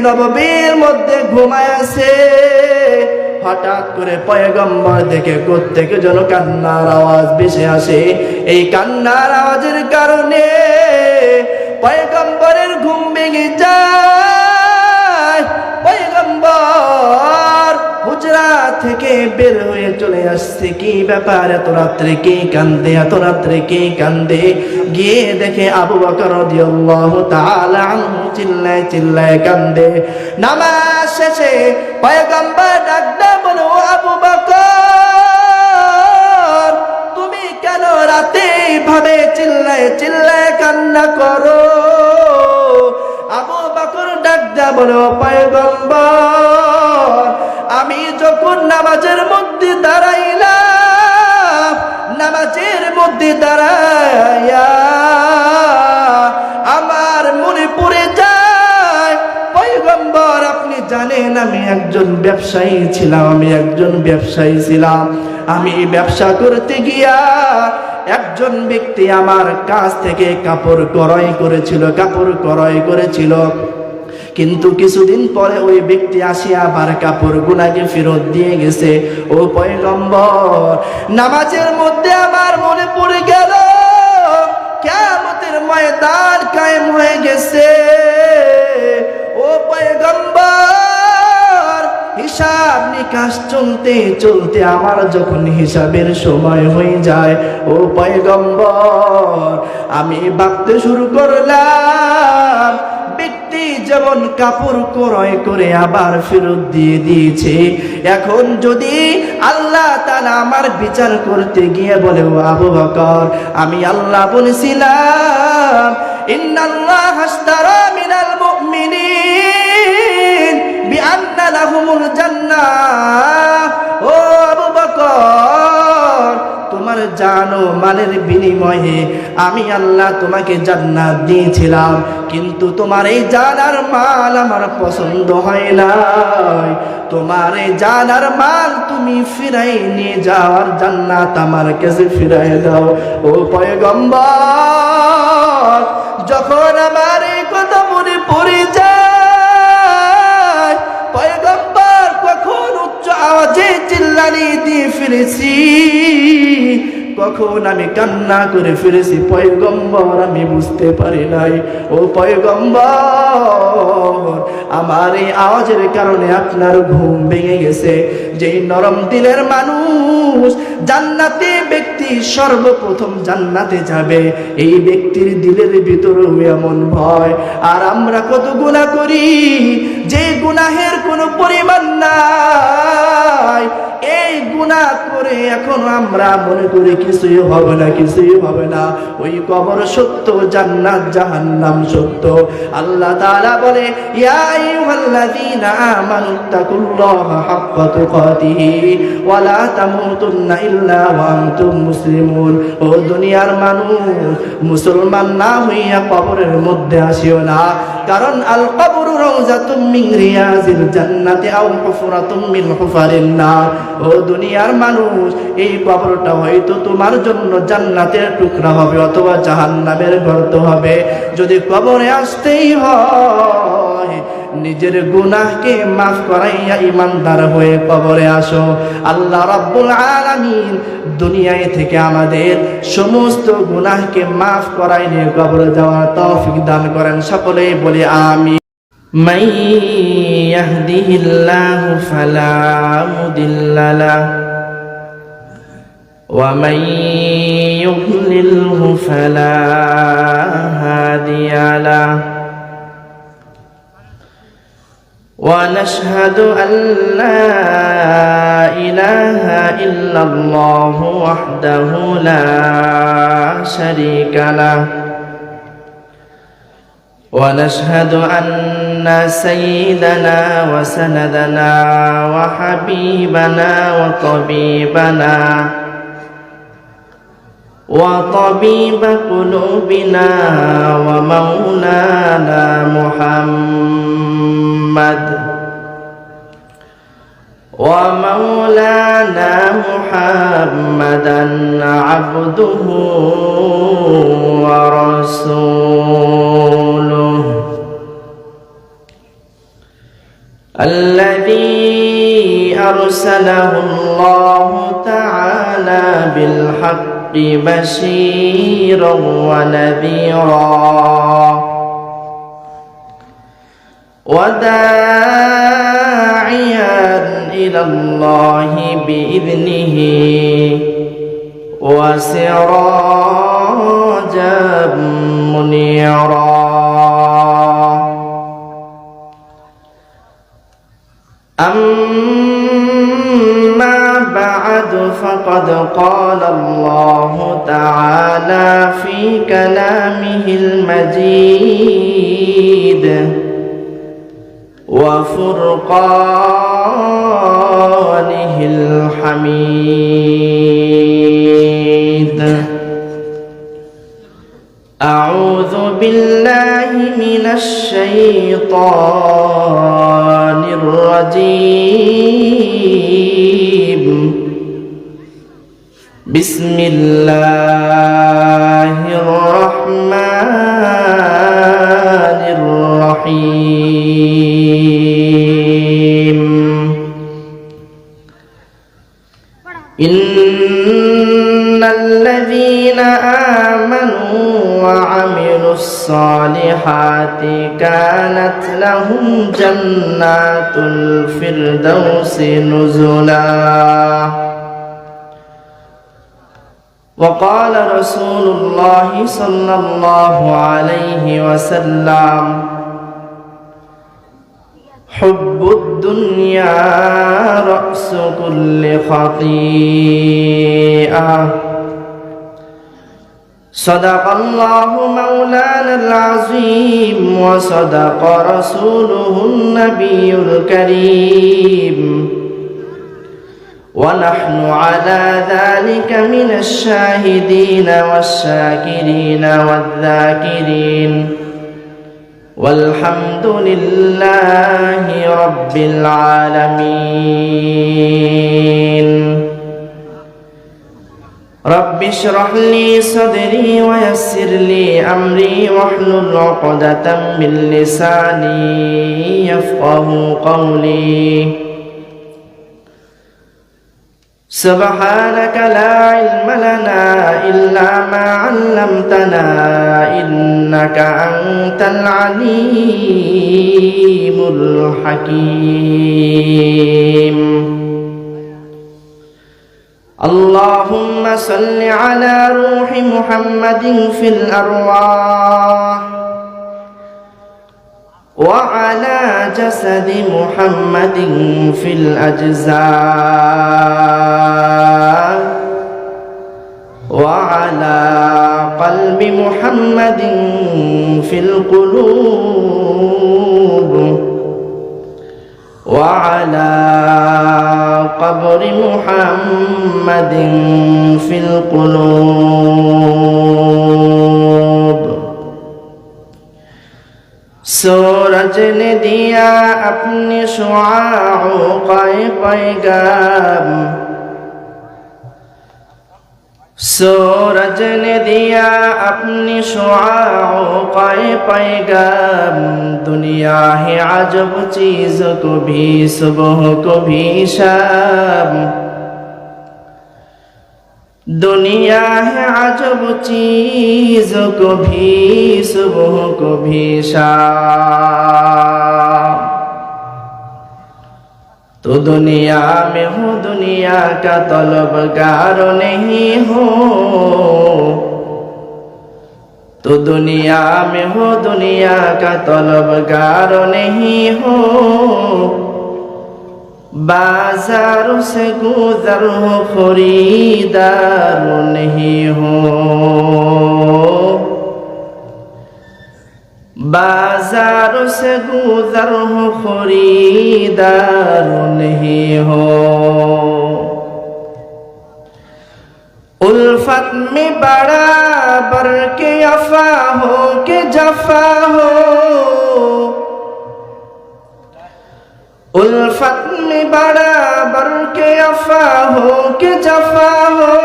নববীর মধ্যে ঘুমায় আছে। হঠাৎ করে পয়গম্বর দেখে কোত্থেকে যেন কান্নার আওয়াজ ভেসে আসে। এই কান্নার আওয়াজের কারণে পয়গম্বরের ঘুম ভেঙে যায়। পয়গম্বর হুজরা থেকে বের হয়ে চলে আসছে। কি ব্যাপার, এত রাত্রে কে কান্দে, এত রাত্রে কে কান্দে? গিয়ে দেখে আবু বকর রাদিয়াল্লাহু তাআলা আনহু চিল্লায় চিল্লায় কান্দে। নামাজ শেষে পয়গম্বর ডাকতে বলো, আবু বকর তুমি কেন রাতে ভাবে চিল্লায় চিল্লায় কান্না করো? আবু বকর ডাকতে বলো, পয়গম্বর আমি যখন নামাজের মধ্যে দাঁড়াইলাম, নামাজের মধ্যে দাঁড়াইয়া আমার মনে পড়ে যায়, পয়গম্বর আপনি জানেন আমি একজন ব্যবসায়ী ছিলাম, আমি ব্যবসা করতে গিয়া একজন ব্যক্তি আমার কাছ থেকে কাপড় ক্রয় করেছিল। কিন্তু কিছুদিন পরে ওই ব্যক্তি আসিয়া আবার কাপড়গুলাকে ফেরত দিয়ে গেছে। ও পয়গম্বর নামাজের মধ্যে আমার মনে পড়ে গেল কিয়ামতের ময়দান কায়েম হয়ে গেছে। ও পয়গম্বর হিসাব নিকাশ চলতে চলতে আমার যখন হিসাবের সময় হয়ে যায়, ও পয়গম্বর আমি ভাবতে শুরু করলাম ব্যক্তি যেমন কাপড় ক্রয় করে আবার ফেরত দিয়ে দিয়েছে, এখন যদি আল্লাহ তাআলা আমার বিচার করতে গিয়ে বলে, ও আবু বকর আমি আল্লাহ বলেছিলাম ইন্নাল্লাহা আশতারা মিনাল মুমিনিন বিআন্না লাহুমুল জান্নাহ। ও আবু বকর তোমার জান ও মালের বিনিময়ে আমি আল্লাহ তোমাকে জান্নাত দিয়েছিলাম, কিন্তু তোমার এই জান আর মাল আমার পছন্দ হয় নাই। তোমার এই জান আর মাল তুমি ফিরাই নিয়ে যাও, আর জান্নাত আমার কাছে ফিরাই দাও। ও পয়গম্বর যখন আমার এই কথা মনে পড়ে যায়, পয়গম্বর কখন উচ্চ আওয়াজে চিল্লানি দিয়ে ফিরেছি, কখন আমি কান্না করে ফিরেছি পয়গম্বর আমি বুঝতে পারি নাই। ও পয়গম্বর আমার এই আওয়াজের কারণে আপনার ঘুম ভেঙে গেছে। যেই নরম দিলের মানুষ জান্নাতে ব্যক্তি সর্বপ্রথম জান্নাতে যাবে, এই ব্যক্তির দিলের ভিতরেও এমন ভয়। আর আমরা কত গুনাহ করি যে গুনাহের কোনো পরিমাণ নাই, এই গুনাহ করে এখন আমরা মনে করি কিছুই হবে না। ওই কবর সত্য, জান্নাত জাহান্নাম সত্য। আল্লাহ তাআলা বলে, ইয়া আইয়ুহাল্লাযীনা আমানুত্তাকুল্লাহা হাক্কা তুকাতিহি ওয়া লা তামুতুন্না ইল্লা ওয়া আনতুম মুসলিমুন। ও দুনিয়ার মানুষ, মুসলমান না হইয়া কবরের মধ্যে আসিও না, কারণ আল কবরু রাউযাতুম মিন রিয়াজিল জান্নাতি আও হুফরাতুম মিন হুফারিন নার। ও দুনিয়ার মানুষ, এই কবরটা হয়তো তোমার জন্য জান্নাতের টুকরা হবে অথবা জাহান্নামের গর্ত হবে। যদি কবরে আসতেই হয় নিজের গুনাহকে মাফ করাইয়া ইমানদার হয়ে কবরে আসো। আল্লাহ রাব্বুল আলামিন দুনিয়ায় থেকে আমাদের সমস্ত গুনাহকে মাফ করাই নিয়ে কবরে যাওয়ার তৌফিক দান করেন। সকলেই বলি আমিন। من يهده الله فلا مضل له ومن يضلله فلا هادي له ونشهد أن لا إله إلا الله وحده لا شريك له ونشهد أن سيدنا وسندنا وحبيبنا وطبيب قلوبنا ومولانا محمدا عبده ورسوله الذي أرسله الله تعالى بالحق بشيرا ونذيرا وداعيا إلى الله بإذنه وسراجا منيرا. أما بعد فقد قال الله تعالى في كلامه المجيد وفرقانه الحميد. أعوذ بالله من الشيطان الرجيم. بسم الله الرحمن الرحيم. إن الذين آمنوا وعملوا الصالحات كانت لهم جنات الفردوس نزلا. وقال رسول الله صلى الله عليه وسلم: حب الدنيا رأس كل خطيئة. صدق الله مولانا العظيم وصدق رسوله النبي الكريم، ونحن على ذلك من الشاهدين والشاكرين والذاكرين، والحمد لله رب العالمين. رب اشرح لي صدري ويسر لي أمري واحلل عقدة من لساني يفقه قولي. سبحانك لا علم لنا إلا ما علمتنا إنك أنت العليم الحكيم. اللهم صل على روح محمد في الأرواح وعلى جسد محمد في الأجزاء وعلى قلب محمد في القلوب وعلى قبر محمد في القلوب. सूरज ने दिया अपने शुआओं का पैगाम, सूरज ने दिया अपनी शुआओं का पैगाम। दुनिया है अजब चीज, को भी सुबह को भी शाम। दुनिया है अजब चीज, को भी सुबह को भी शाम। तो दुनिया में हो दुनिया का तलबगार नहीं हो, तो दुनिया में हो दुनिया का तलबगार नहीं हो। बाजारों से गुजर हो खरीदार नहीं हो, बाजारों से गुजर हो खरीदार नहीं हो। उल्फत में बराबर के अफा हो के जफा हो, उल्फत में बराबर के अफा हो के जफा हो।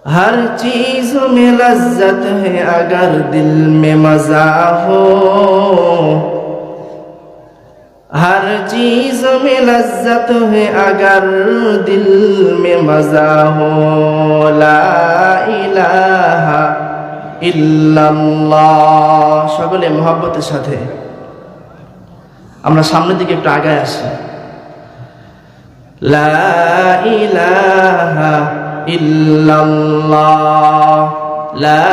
हर चीज में लज्जत है अगर दिल में मजा हो, हर चीज में लज्जत है अगर दिल में मजा हो ला इलाहा ইল্লাল্লাহ। সকলে মহব্বতের সাথে আমরা সামনের দিকে একটু আগায় আসি। লা ইলাহা ইল্লাল্লাহ লা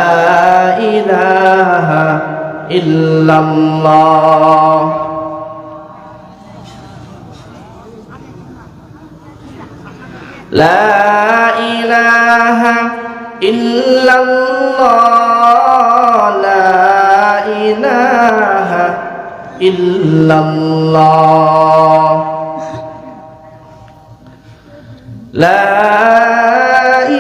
ইলাহা ইল্লাল্লাহ। লা ইলাহা ইল্লাল্লাহ লা ইলাহা ইল্লাল্লাহ লা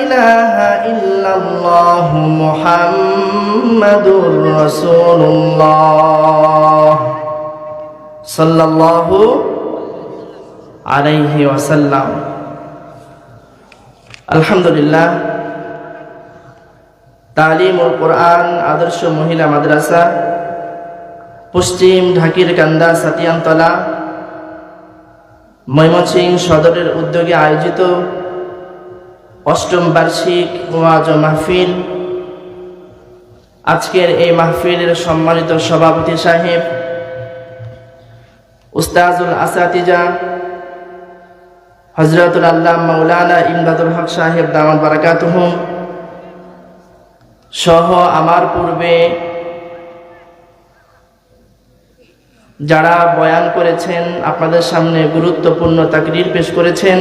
ইলাহা ইল্লাল্লাহ মুহাম্মাদুর রাসূলুল্লাহ সাল্লাল্লাহু আলাইহি ওয়াসাল্লাম। আলহামদুলিল্লাহ, তালিমুল কোরআন আদর্শ মহিলা মাদ্রাসা, পশ্চিম ঢাকির কান্দা সাতিয়ানতলা, ময়মনসিংহ সদরের উদ্যোগে আয়োজিত অষ্টম বার্ষিক ওয়াজ মাহফিল। আজকের এই মাহফিলের সম্মানিত সভাপতি সাহেব উস্তাজুল আসাতিজা হযরতুল আল্লামা মাওলানা ইমদাদুল হক সাহেব দামাত বারাকাতুহুম সহ আমার পূর্বে যারা বয়ান করেছেন, আপনাদের সামনে গুরুত্বপূর্ণ তাকরীর পেশ করেছেন,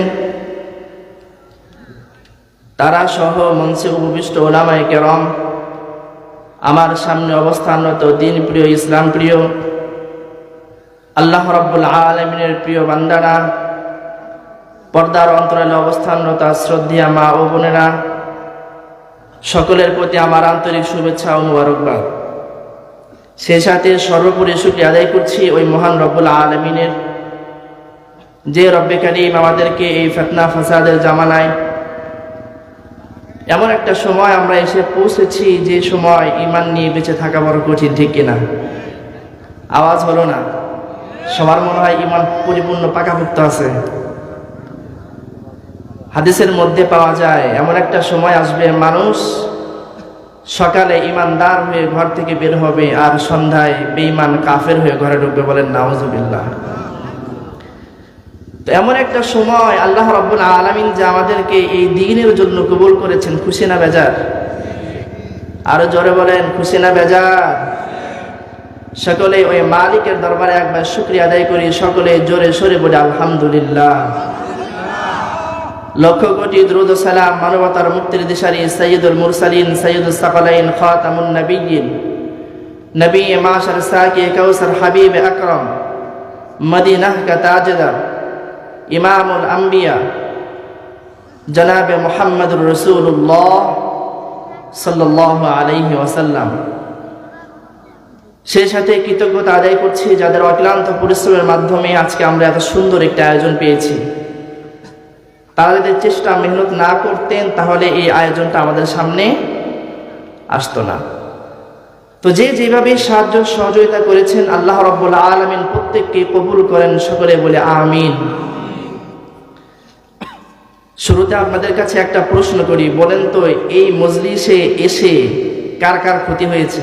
তারা সহ মঞ্চে উপবিষ্ট ওলামায়ে কেরাম, আমার সামনে অবস্থানরত দ্বীন প্রিয়, ইসলাম প্রিয়, আল্লাহ রাব্বুল আলামিনের প্রিয় বান্দারা, পর্দার অন্তরালে অবস্থানরত শ্রদ্ধেয়া মা ও বোনেরা, সকলের প্রতি আমার আন্তরিক শুভেচ্ছা ও মুবারকবাদ। সেই সাথে সর্বোপরি শুকরিয়া আদায় করছি ওই মহান রব্বুল আলামিনের, যে রব্বে কারীম আমাদেরকে এই ফিতনা ফাসাদের জামানায় এমন একটা সময় আমরা এসে পৌঁছেছি, যে সময় ঈমান নিয়ে বেঁচে থাকা বড় কঠিন, ঠিক কিনা? আওয়াজ হলো না? সবার মনে হয় ঈমান পরিপূর্ণ পাকাপোক্ত আছে। হাদিসের মধ্যে পাওয়া যায় এমন একটা সময় আসবে, মানুষ সকালে ইমানদার হয়ে ঘর থেকে বের হবে আর সন্ধ্যায় বেঈমান কাফের হয়ে ঘরে ঢুকবে। বলেন নাউজুবিল্লাহ। তো এমন একটা সময় আল্লাহ রাব্বুল আলামিন যে আমাদেরকে এই দ্বীনের জন্য কবুল করেছেন, খুশি না বেজার? আরো জোরে বলেন, খুশি না বেজার? সকলে ওই মালিকের দরবারে একবার শুকরিয়া আদায় করি, সকলে জোরে সরে বলে আলহামদুলিল্লাহ। লক্ষ কোটি দুরূদ ও সালাম মানবতার মুক্তির দিশারি সাইয়্যিদুল মুরসালিন, সাইয়্যিদুস সাকালাইন, খাতামুন নবিয়্যিন, নবী মাশার সাকি কাউসার, হাবিব আকরাম, মদিনাহ কা তাজদার, ইমামুল আম্বিয়া, জনাবে মুহাম্মদুর রাসূলুল্লাহ সাল্লাল্লাহু আলাইহি ওয়াসাল্লাম। সেই সাথে কৃতজ্ঞতা আদায় করছি যাদের অক্লান্ত পরিশ্রমের মাধ্যমে আজকে আমরা এত সুন্দর একটা আয়োজন পেয়েছি। তারা যদি চেষ্টা মেহনত না করতেন তাহলে এই আয়োজনটা আমাদের সামনে আসতো না। তো যে যেভাবে সাহায্য সহযোগিতা করেছেন, আল্লাহ রাব্বুল আলামিন প্রত্যেককে কবুল করেন, সকলে বলে আমিন। শুরুতে আপনাদের কাছে একটা প্রশ্ন করি, বলেন তো এই মজলিসে এসে কার কার ক্ষতি হয়েছে?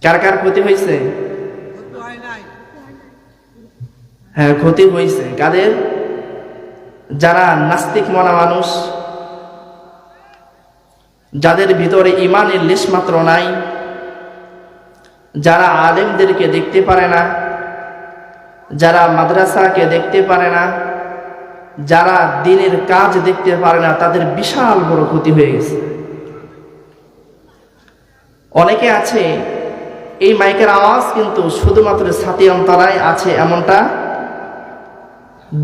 কার কার ক্ষতি হয়েছে? হ্যাঁ, ক্ষতি হয়েছে। কাদের? যারা নাস্তিক মনা মানুষ, যাদের ভিতরে ঈমানের লেশ মাত্র নাই, যারা আলেমদেরকে দেখতে পারে না, যারা মাদ্রাসাকে দেখতে পারে না, যারা দ্বীনের কাজ দেখতে পারে না, তাদের বিশাল বড় ক্ষতি হয়ে গেছে। অনেকে আছে এই মাইকের আওয়াজ কিন্তু শুধুমাত্র ছাতিয়ানতলায় আছে এমনটা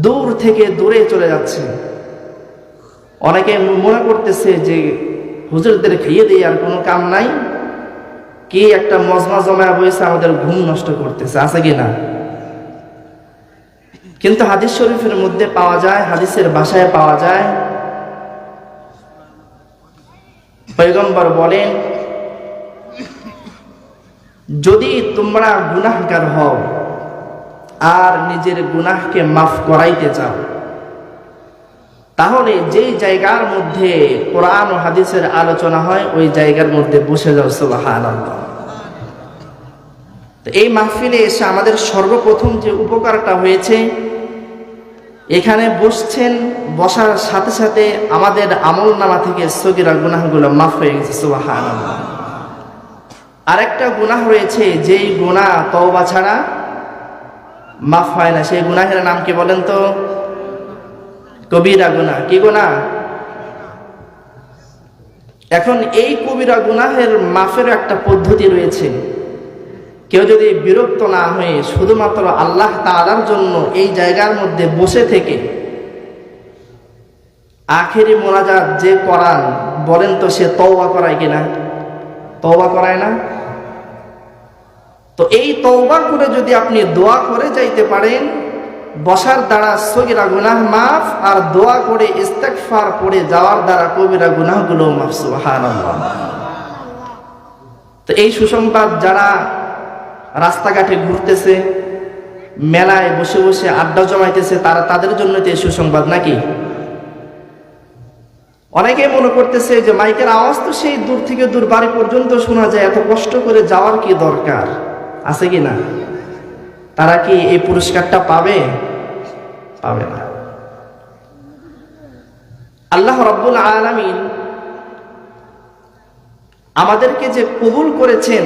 দূর থেকে দূরে চলে যাচ্ছে। অনেকে মনে করতেছে যে হুজুরদের খাইয়ে দিয়ে আর কোনো কাম নাই, কি একটা মজমা জমায়া বসে আমাদের ঘুম নষ্ট করতেছে, আছে কি না? কিন্তু হাদিস শরীফের মধ্যে পাওয়া যায়, হাদিসের ভাষায় পাওয়া যায়, পয়গম্বর বলেন যদি তোমরা গুনাহগার হও আর নিজের গুনাহকে মাফ করাইতে চাও, তাহলে যেই জায়গার মধ্যে কোরআন ও হাদিসের আলোচনা হয় ওই জায়গার মধ্যে বসে যাও। সুবহানাল্লাহ। এই মাহফিলে এসে আমাদের সর্বপ্রথম যে উপকারটা হয়েছে, এখানে বসছেন, বসার সাথে সাথে আমাদের আমলনামা থেকে সগীরা গুনাহগুলো মাফ হয়ে গেছে। সুবহানাল্লাহ। আরেকটা গুনাহ রয়েছে, যেই গুনাহ তওবা ছাড়া মাফ হয় না। সেই গুনাহের নাম কি বলেন তো? কবিরা গুনাহ। কি গুনাহ? এখন এই কবিরা গুনাহের মাফের একটা পদ্ধতি রয়েছে। কেউ যদি বিরক্ত না হয়ে শুধুমাত্র আল্লাহ তাআলার জন্য এই জায়গার মধ্যে বসে থেকে আখেরি মোনাজাত যে করান, বলেন তো সে তওবা করায় কিনা? তওবা করায় না? তো এই তওবা করে যদি আপনি দোয়া করে যাইতে পারেন, বসার দ্বারা সগীরা গুনাহ মাফ, আর দোয়া করে ইস্তেগফার পড়ে যাওয়ার দ্বারা কবিরা গুনাহগুলো মাফ। সুবহানাল্লাহ। তো এই সুসংবাদ যারা রাস্তাঘাটে ঘুরতেছে, মেলায় বসে বসে আড্ডা জমাইতেছে, তাদের জন্য তো এই সুসংবাদ নাকি? অনেকে মনে করতেছে যে মাইকের আওয়াজ তো সেই দূর থেকে দূর বাড়ি পর্যন্ত শোনা যায়, এত কষ্ট করে যাওয়ার কি দরকার আছে কি না? তারা কি এই পুরস্কারটা পাবে? পাবে না। আল্লাহ রাব্বুল আলামিন আমাদেরকে যে কবুল করেছেন,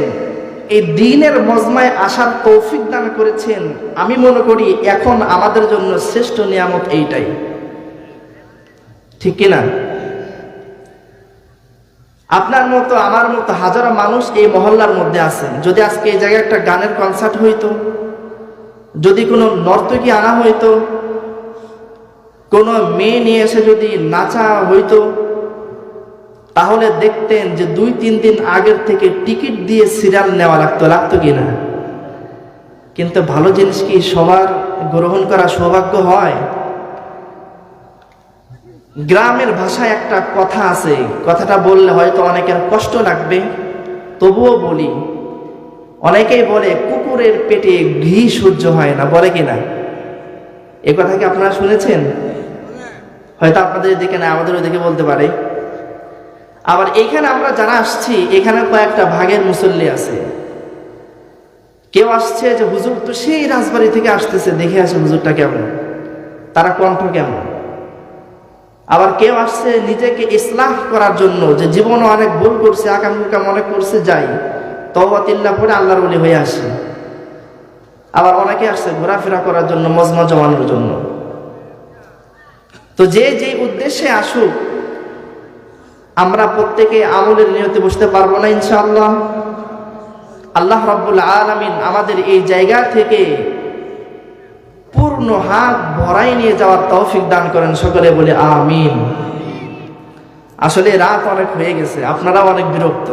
এই দ্বীনের মজমায় আসার তৌফিক দান করেছেন, আমি মনে করি এখন আমাদের জন্য শ্রেষ্ঠ নিয়ামত এইটাই। ঠিক কিনা? আপনার মতো আমার মতো হাজারো মানুষ এই মহল্লার মধ্যে আছেন। যদি আজকে এই জায়গায় একটা গানের কনসার্ট হইতো, যদি কোনো নর্তকী আনা হইতো, কোনো মেয়ে নিয়ে এসে যদি নাচা হইতো, তাহলে দেখতেন যে 2-3 দিন আগের থেকে টিকিট দিয়ে সিরিয়াল নেওয়া লাগতো কিনা? কিন্তু ভালো জিনিস কি সবার গ্রহণ করা সৌভাগ্য হয়? গ্রামের ভাষায় একটা কথা আছে, কথাটা বললে হয়তো অনেকের কষ্ট লাগবে, তবুও বলি। অনেকেই বলে কুকুরের পেটে ঘি সহ্য হয় না, বলে কিনা? এ কথা কি আপনারা শুনেছেন? হয়তো আপনাদের দিকে না, আমাদের ওইদিকে বলতে পারে। আবার এখানে আমরা যারা আসছি, এখানে কয়েকটা ভাগের মুসল্লি আছে। কেউ আসছে যে হুজুর তো সেই রাজবাড়ি থেকে আসতেছে, দেখে আসে হুজুরটা কেমন, তারা কণ্ঠ কেমন। আবার কেউ আসছে নিজেকে ইসলাহ করার জন্য, যে জীবনে অনেক ভুল করছে, আকাম অনেক করছে, যাই তওবা তিল্লাহ পড়ে আল্লাহর ওলি হয়ে আসে। আবার অনেকে আসছে ঘোরাফেরা করার জন্য, মজমা জমানোর জন্য। তো যে যে উদ্দেশ্যে আসুক, আমরা প্রত্যেকে আমলের নিয়তে বসতে পারবো না ইনশাআল্লাহ? আল্লাহ রাব্বুল আলামিন আমাদের এই জায়গা থেকে পূর্ণ হাত ভরাই নিয়ে যাওয়ার তৌফিক দান করেন। সকলে বলে আমিন। আসলে রাত অনেক হয়ে গেছে, আপনারা অনেক বিরক্ত,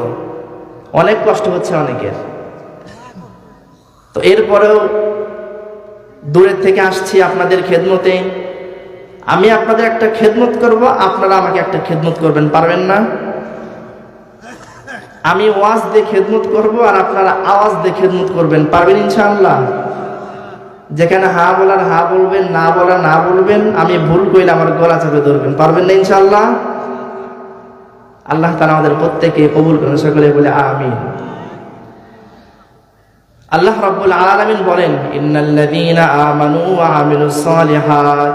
অনেক কষ্ট হচ্ছে অনেকের। তো এরপরেও দূরের থেকে আসছি আপনাদের খেদমতে। আমি আপনাদের একটা খেদমত করব, আপনারা আমাকে একটা খেদমত করবেন, পারবেন না? আমি ওয়াজ দিয়ে খেদমত করব আর আপনারা আওয়াজ দিয়ে খেদমত করবেন, পারবেন ইনশাআল্লাহ? যেখানে হা বলার হা বলবেন, না বলার না বলবেন। আমি ভুল কইলে আমার গলা চাপে ধরবেন, পারবেন না ইনশাআল্লাহ? আল্লাহ তাআলা আমাদের প্রত্যেককে কবুল করেন। সকলে বলে আমিন। আল্লাহ রাব্বুল আলামিন বলেন, ইন্নাল্লাযীনা আমানু ওয়া আমিলুস সালিহাত।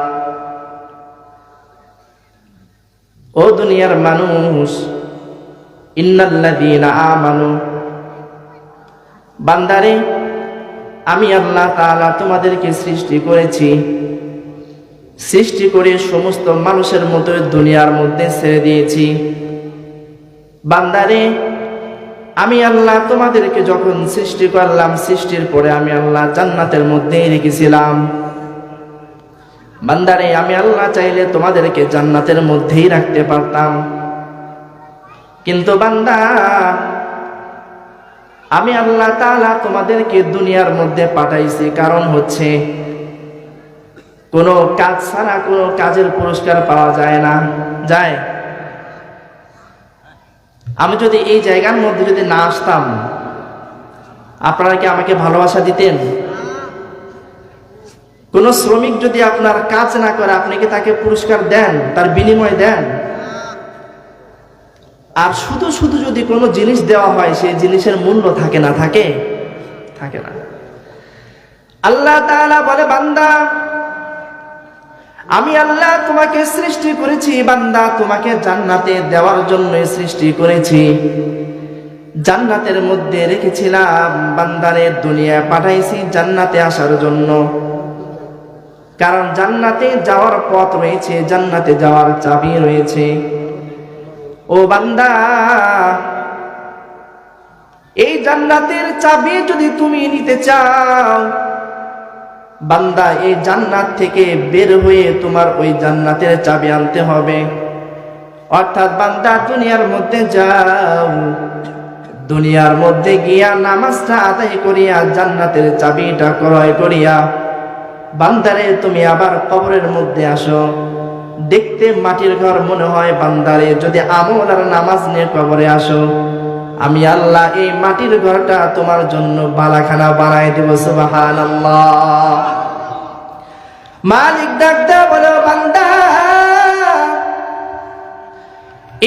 ও দুনিয়ার মানুষ, ইন্নাল্লাযীনা আমানু, বান্দারে আমি আল্লাহ তাআলা তোমাদেরকে সৃষ্টি করেছি, সৃষ্টি করে সমস্ত মানুষের মতো দুনিয়ার মধ্যে ছেড়ে দিয়েছি। বান্দারে আমি আল্লাহ তোমাদেরকে যখন সৃষ্টি করলাম, সৃষ্টির পরে আমি আল্লাহ জান্নাতের মধ্যেই রেখেছিলাম। বান্দারে আমি আল্লাহ চাইলে তোমাদেরকে জান্নাতের মধ্যেই রাখতে পারতাম, কিন্তু বান্দা আমি আল্লাহ তাআলা তোমাদেরকে দুনিয়ার মধ্যে পাঠাইছি, কারণ হচ্ছে কোনো কাজ ছাড়া কোনো কাজের পুরস্কার পাওয়া যায় না। যায়? আমি যদি এই জায়গার মধ্যে যদি না আসতাম, আপনারা কি আমাকে ভালোবাসা দিতেন? কোন শ্রমিক যদি আপনার কাজ না করে আপনি কি তাকে পুরস্কার দেন, তার বিনিময় দেন? আর শুধু শুধু যদি কোনো জিনিস দেওয়া হয় সেই জিনিসের মূল্য থাকে না? থাকে না। আল্লাহ তাআলা বলে, বান্দা আমি আল্লাহ তোমাকে সৃষ্টি করেছি, বান্দা তোমাকে জান্নাতে দেওয়ার জন্য সৃষ্টি করেছি। জান্নাতের মধ্যে রেখেছিলাম, বান্দারে দুনিয়ায় পাঠাইছি জান্নাতে আসার জন্য। কারণ জান্নাতে যাওয়ার পথ রয়েছে, জান্নাতে যাওয়ার চাবি রয়েছে। ও বান্দা, এই জান্নাতের চাবি যদি তুমি নিতে চাও, বান্দা এই জান্নাত থেকে বের হয়ে তোমার ওই জান্নাতের চাবি আনতে হবে। অর্থাৎ বান্দা দুনিয়ার মধ্যে যাও, দুনিয়ার মধ্যে গিয়া নামাজটা আদায় করিয়া জান্নাতের চাবিটা ক্রয় করিয়া বান্দারে তুমি আবার কবরের মধ্যে আসো। দেখতে মাটির ঘর মনে হয়, বান্দারে যদি আমল আর নামাজ নিয়ে কবরে আসো, আমি আল্লাহ এই মাটির ঘরটা তোমার জন্য বালাখানা বানাই দেব। সুবহানাল্লাহ। মালিক ডাকতে বলো, বান্দা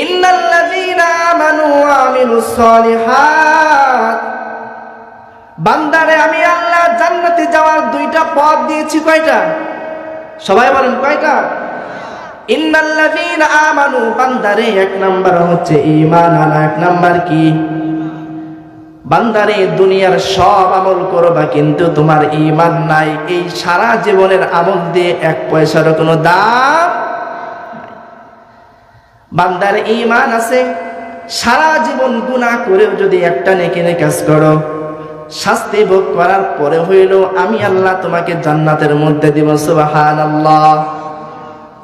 ইন্নাল্লাযীনা আমানু ওয়া আমিলুস সালিহাত, বান্দারে আমি আল্লাহ জান্নাতে যাওয়ার দুইটা পথ দিয়েছি। কয়টা? সবাই বলেন কয়টা? ইন্নাল্লাযীনা আমানু, বান্দারে এক নাম্বার হচ্ছে ঈমান আনা। এক নাম্বার কি? বান্দারে দুনিয়ার সব আমল করবা কিন্তু তোমার ঈমান নাই, এই সারা জীবনের আমল দিয়ে এক পয়সার কোনো দাম। বান্দার ঈমান আছে, সারা জীবন গুনাহ করেও যদি একটা নেকি কাজ করো, শাস্তি ভোগ করার পরে হইল আমি আল্লাহ তোমাকে জান্নাতের মধ্যে দিব। সুবহানাল্লাহ।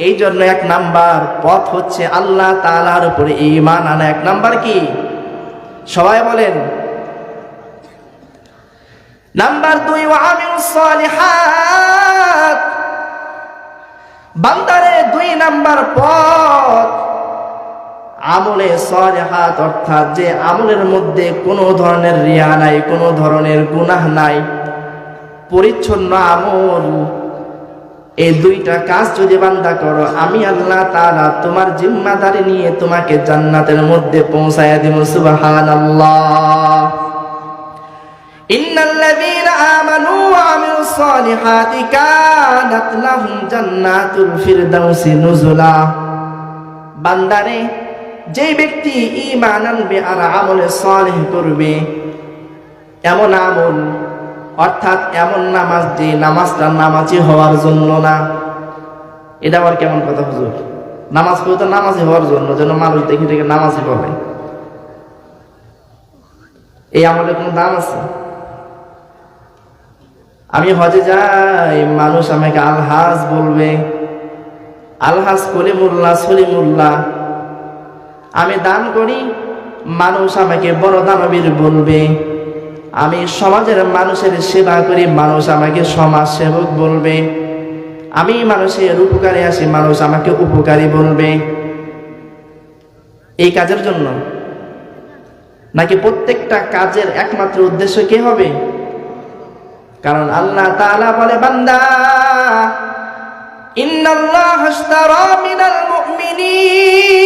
এই জন্য এক নাম্বার পথ হচ্ছে আল্লাহ তাআলার উপরে ঈমান আনা। এক নাম্বার কি? সবাই বলেন। নাম্বার 2 ওয়া আমিলুস সালিহাত, বান্দারে 2 নাম্বার পথ আমলে সালিহাত, অর্থাৎ যে আমলের মধ্যে কোনো ধরনের রিয়া নাই, কোনো ধরনের গুনাহ নাই, পরিচ্ছন্ন আমল। এই 2টা কাজ যদি বান্দা করো, আমি আল্লাহ তাআলা তোমার জিম্মাদারি নিয়ে তোমাকে জান্নাতের মধ্যে পৌঁছায়া দিব। সুবহানাল্লাহ। ইন্নাল্লাযীনা আমানু ওয়া আমিলুস সালিহাতি কানাত লাহুম জান্নাতুল ফিরদাউসি নুজুলা, বান্দারে যে ব্যক্তি ঈমান আনবে আর আমলে সালেহ করবে, এমন আমল অর্থাৎ এমন নামাজ, যে নামাজটা নামাজি হওয়ার জন্য না। এটা আবার কেমন কথা হুজুর? নামাজ পড়ে তো নামাজি হওয়ার জন্য, যেন মানুষ দেখে দেখে নামাজি বলে। এই আমলের কোনো দাম আছে? আমি হজে যাই, মানুষ আমাকে আলহাজ বলবে, আলহাজ কলিমুল্লাহ সলিমুল্লাহ। আমি দান করি, মানুষ আমাকে বড় দানবীর বলবে। আমি সমাজের মানুষের সেবা করি, মানুষ আমাকে সমাজ সেবক বলবে। আমি মানুষের উপকারে আসি, মানুষ আমাকে উপকারী বলবে। এই কাজের জন্য নাকি প্রত্যেকটা কাজের একমাত্র উদ্দেশ্য কে হবে? কারণ আল্লাহ তাআলা বলে, বান্দা ইন্নাল্লাহা আশতারা মিনাল মুমিনিন,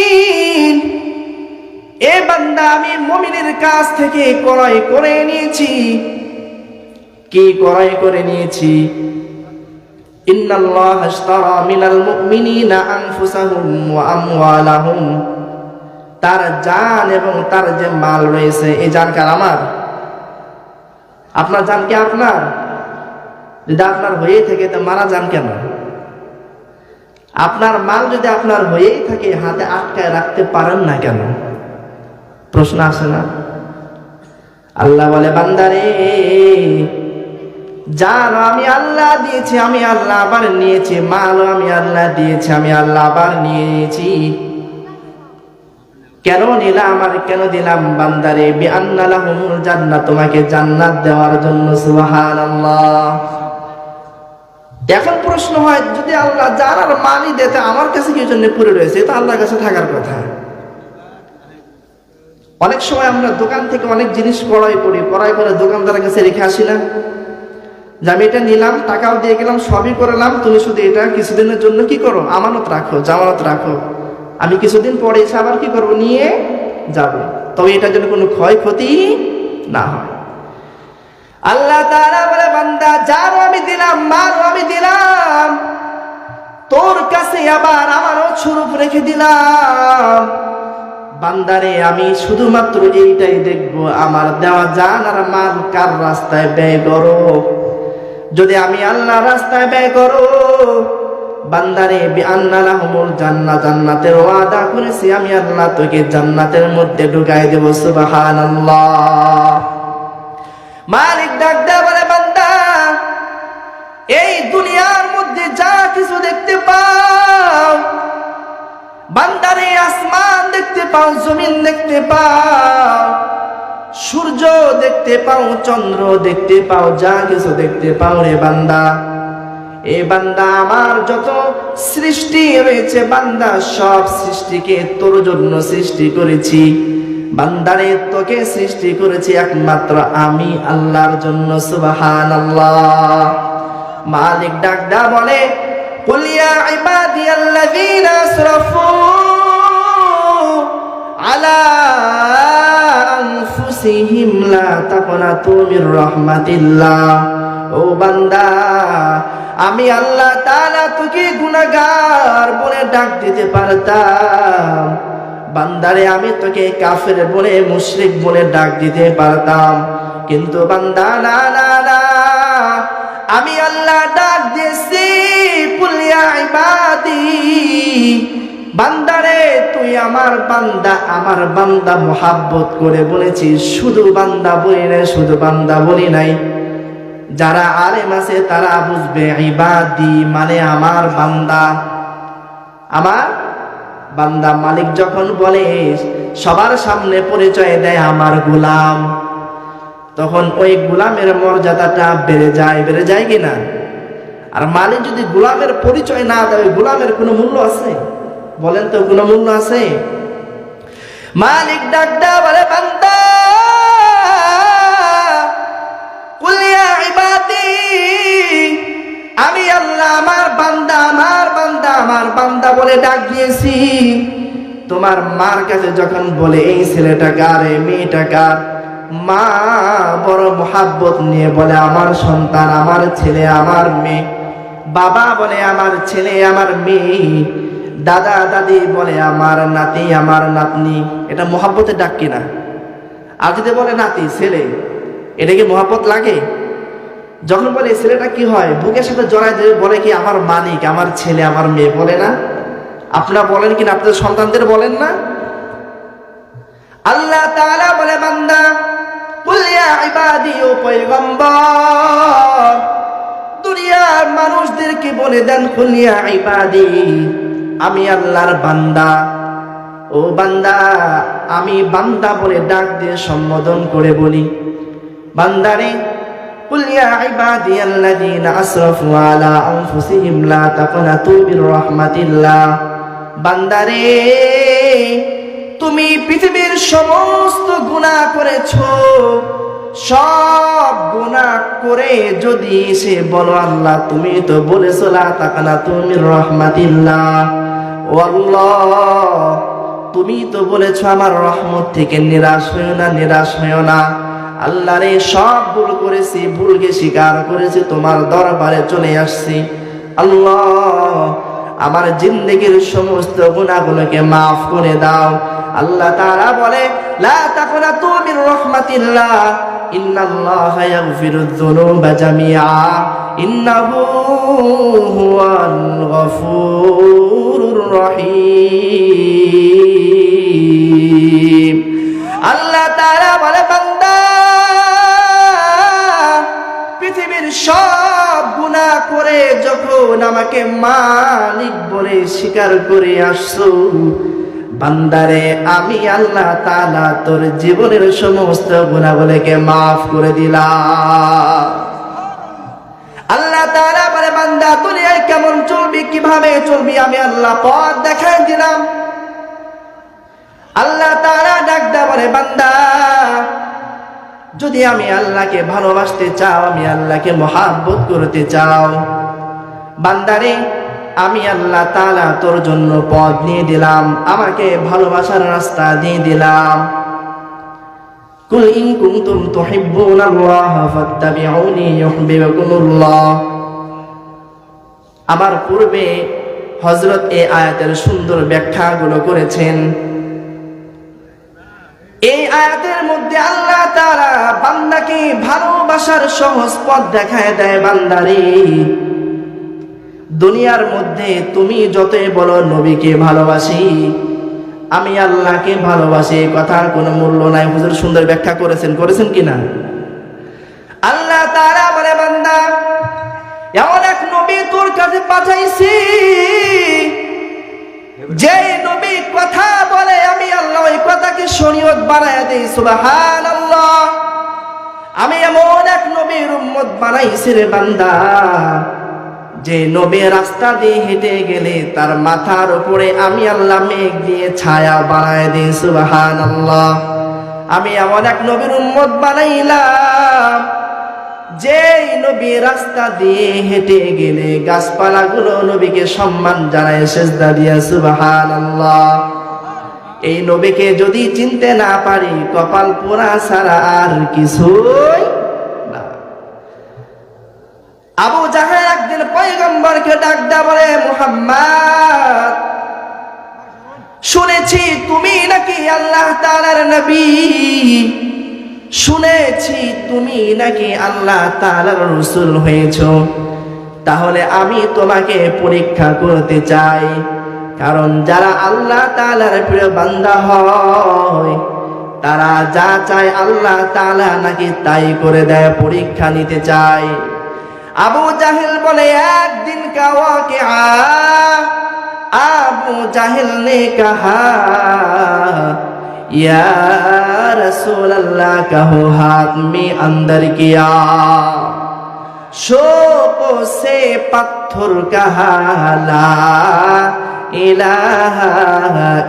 এ বান্দা আমি মুমিনের কাছ থেকে ক্রয় করে নিয়েছি। কি ক্রয় করে নিয়েছি? ইন্নাল্লাহা আশতারা মিনাল মুমিনিনা আনফুসাহুম ওয়া আমওয়ালাহুম, তার জান এবং তার যে মাল রয়েছে, এই জান কার? আমার। আপনার জান কি আপনার? যদি আপনার হয়েই থাকে তো মারা যান কেন? আপনার মাল যদি আপনার হয়েই থাকে, হাতে আটকায় রাখতে পারেন না কেন? প্রশ্ন আসে না? আল্লাহ বলে, বান্দারে জান আমি আল্লাহ দিয়েছি, আমি আল্লাহ আবার নিয়েছি। মালও আমি আল্লাহ দিয়েছি, আমি আল্লাহ আবার নিয়েছি। কেন নিলাম আর কেন দিলাম? বান্দারে বিআন্না লাহুমুল জান্নাত, তোমাকে জান্নাত দেওয়ার জন্য। সুবহানাল্লাহ। এখন প্রশ্ন হয়, যদি আল্লাহ জান আর মালই দিতে আমার কাছে কি জন্য পড়ে রয়েছে? এটা আল্লাহর কাছে থাকার কথা। অনেক সময় আমরা দোকান থেকে অনেক জিনিস ক্রয় করি, ক্রয় করে দোকানদারের কাছে রেখে আসি না, যে আমি এটা নিলাম, টাকাও দিয়ে গেলাম, সবই করলাম, তুমি শুধু এটা কিছুদিনের জন্য কি করো, আমানত রাখো, জামানত রাখো, আমি কিছুদিন পরে এসে আবার কি করবো, নিয়ে যাব, তবে এটার জন্য কোনো ক্ষয়ক্ষতি না হয়। আল্লাহ তাআলা বলে, বান্দা যারও আমি দিলাম, মালও আমি দিলাম, তোর কাছে আবার আমারও স্বরূপ রেখে দিলাম। বান্দারে আমি শুধুমাত্র এইটাই দেখবো, আমার দেওয়া জান আর মাল কার রাস্তায় ব্যয় করো। যদি আমি আল্লাহর রাস্তায় ব্যয় করো, বান্দারে বিআন্না লাহুমুল জান্নাহ, জান্নাতের ওয়াদা করেছি আমি আল্লাহ, তোকে জান্নাতের মধ্যে ঢুকাই দেব। সুবহানাল্লাহ। মালিক ডাক দেয়া বলে, বান্দা এই দুনিয়ার মধ্যে যা কিছু দেখতে পাও, বান্দারে আসমান দেখতে পাও, জমিন দেখতে পাও, সূর্য দেখতে পাও, চন্দ্র দেখতে পাও, যা কিছু দেখতে পাও রে বান্দা, এ বান্দা আমার যত সৃষ্টি রয়েছে, বান্দা সব সৃষ্টিকে তোর জন্য সৃষ্টি করেছি। বান্দারে তোকে সৃষ্টি করেছি একমাত্র আমি আল্লাহর জন্য। সুবহানাল্লাহ। মালিক ডাকদা বলে, কুল ইয়া ইবাদিয়াল্লাযীনা আসরাফু আলা আনফুসিহিম লা তাকনাতু মির রাহমাতিল্লাহ। ও বান্দা, আমি আল্লাহ তাআলা তোকে গুনাহগার বলে ডাক দিতে পারতাম, বান্দারে আমি তোকে কাফের বলে, মুশরিক বলে ডাক দিতে পারতাম, কিন্তু বান্দা না না না, আমি আল্লাহ ডাক দিয়েছি, কুল ইয়া ইবাদি, বান্দারে তুই আমার বান্দা, আমার বান্দা মুহাব্বত করে বলেছি, শুধু বান্দা বলি নাই, শুধু বান্দা বলি নাই। যারা আলেম আছে তারা বুঝবে, ইবাদি মানে আমার বান্দা, আমার বান্দা। মালিক যখন বলে, সবার সামনে পরিচয় দেয় আমার গোলাম, তখন ওই গোলামের মর্যাদাটা বেড়ে যায়, বেড়ে যায় কিনা? আর মালিক যদি গোলামের পরিচয় না দেয়, গোলামের কোনো মূল্য আছে? বলেন তো, কোনো মূল্য আছে? মালিক ডাক দেয়া বলে, বান্দা কুল ইয়া ইবাদি, আমি আল্লাহ আমার বান্দা, আমার বান্দা, আমার বান্দা বলে ডাক দিয়েছি। তোমার মার কাছে যখন বলে এই ছেলেটা কার, এই মেয়েটা কার, মা বড় মুহাব্বত নিয়ে বলে আমার সন্তান, আমার ছেলে, আমার মেয়ে। বাবা বলে আমার ছেলে, আমার মেয়ে। দাদা দাদি বলে আমার নাতি, আমার নাতনি। এটা মুহাব্বতের ডাক কিনা? আর যদি বলে নাতি, ছেলে, এটা কি মুহাব্বত লাগে? যখন বলে ছেলেটা কি হয়, বুকের সাথে জড়ায় দেবে, বলে কি আমার মালিক, আমার ছেলে, আমার মেয়ে, বলে না? আপনারা বলেন কিনা? আপনাদের সন্তানদের বলেন না? আল্লাহ তাআলা বলে, বান্দা কুল ইয়া ইবাদি, ও পয়গম্বর দুনিয়ার মানুষদেরকে বলে দেন, কুল ইয়া ইবাদি, আমি আল্লাহর বান্দা। ও বান্দা, আমি বান্দা বলে ডাক দিয়ে সম্বোধন করে বলি, বান্দারে কুল ইয়া ইবাদিয়াল্লাযীনা আসরাফু আলা আনফুসিহিম লা তাকনাতু মির রাহমাতিল্লাহ। বান্দারে তুমি পৃথিবীর সমস্ত গুনাহ করেছো, সব গুনাহ করে যদি সে বলো আল্লাহ তুমি তো বলেছো লা তাকনাতু মির রাহমাতিল্লাহ, ও আল্লাহ তুমি তো বলেছো আমার রহমত থেকে নিরাশ হইও না, নিরাশ হইও না। আল্লাহ রে, সব ভুল করেছি, ভুলকে স্বীকার করেছি, তোমার দরবারে চলে আসছি। আল্লাহ আমার জিন্দেগির সমস্ত গুনাহগুলোকে মাফ করে দাও। আল্লাহ তাআলা বলে, লা তাকনাতু মির রাহমাতিল্লাহ, ইন্নাল্লাহা ইয়াগফিরুয যুনুবা জামিআ, ইন্নাহু হুয়াল গফুরুর রহিম। আল্লাহ তাআলা বলে, বান্দা পৃথিবীর সব গুনাহ করে যখন আমাকে মালিক বলে স্বীকার করে আসছো, বান্দারে আমি আল্লাহ তাআলা তোর জীবনের সমস্ত গুনাহগুলোকে মাফ করে দিলাম। আল্লাহ তাআলা বলে, বান্দা দুনিয়ায় কেমন চলবি, কিভাবে চলবি, আমি আল্লাহ পথ দেখাই দিলাম। আল্লাহ তাআলা ডাক দেয়া বলে, বান্দা যদি আমি আল্লাহকে ভালোবাসতে চাও, আমি আল্লাহকে মহাব্বত করতে চাও, বান্দারে আমি আল্লাহ তাআলা তোর জন্য পথ নিয়ে দিলাম, আমাকে ভালোবাসার রাস্তা দিয়ে দিলাম। কুল ইন কুনতুম তুহিব্বুনাল্লাহ ফাত্তাবিউনি ইউহিব্বুকুমুল্লাহ। আমার পূর্বে হযরত এই আয়াতের সুন্দর ব্যাখ্যাগুলো করেছেন। এই আয়াতের মধ্যে আল্লাহ তাআলা বান্দাকে ভালোবাসার সহজ পথ দেখায় দেয়। বান্দারে দুনিয়ার মধ্যে তুমি যতই বলো নবীকে ভালোবাসি, আমি আল্লাহকে ভালোবাসি, কথার কোনো মূল্য নাই। হুজুর সুন্দর ব্যাখ্যা করেছেন কিনা? আল্লাহ তাআলা বলে, বান্দা এমন এক নবী তোর কাছে পাঠাইছি, যে নবী কথা বলে আমি আল্লাহ ওই কথাকে শরীয়ত বানায় দেই। সুবহানাল্লাহ। আমি এমন এক নবীর উম্মত বানাইছি রে বান্দা, যে নবী রাস্তা দিয়ে হেঁটে গেলে তার মাথার উপরে আমি আল্লাহ মেঘ দিয়ে ছায়া বানায় দিই। সুবহানাল্লাহ। আমি এমন এক নবীর উম্মত বানাইলাম, যে নবী রাস্তা দিয়ে হেঁটে গেলে গাছপালাগুলো নবীকে সম্মান জানায় সেজদা দিয়া। সুবহানাল্লাহ। এই নবীকে যদি চিনতে না পারি, কপাল পোড়া ছাড়া আর কিছুই না। আবু জাহেল একদিন পয়গম্বরকে ডাক দেয়া বলে, মুহাম্মদ শুনেছি তুমি নাকি আল্লাহ তাআলার নবী, শুনেছি তুমি নাকি আল্লাহ তাআলার রাসূল হয়েছো, তাহলে আমি তোমাকে পরীক্ষা করতে চাই। কারণ যারা আল্লাহ তাআলার প্রিয় বান্দা হয়, তারা যা চায় আল্লাহ তাআলা নাকি তাই করে দেয়। পরীক্ষা নিতে চায়। আবু জাহেল বলে, একদিন কা ওয়াকিআ আবু জাহেল নে কাহা, या रसूल अल्लाह कहो हाथ में अंदर किया, शोकों से पत्थर कहा ला इलाहा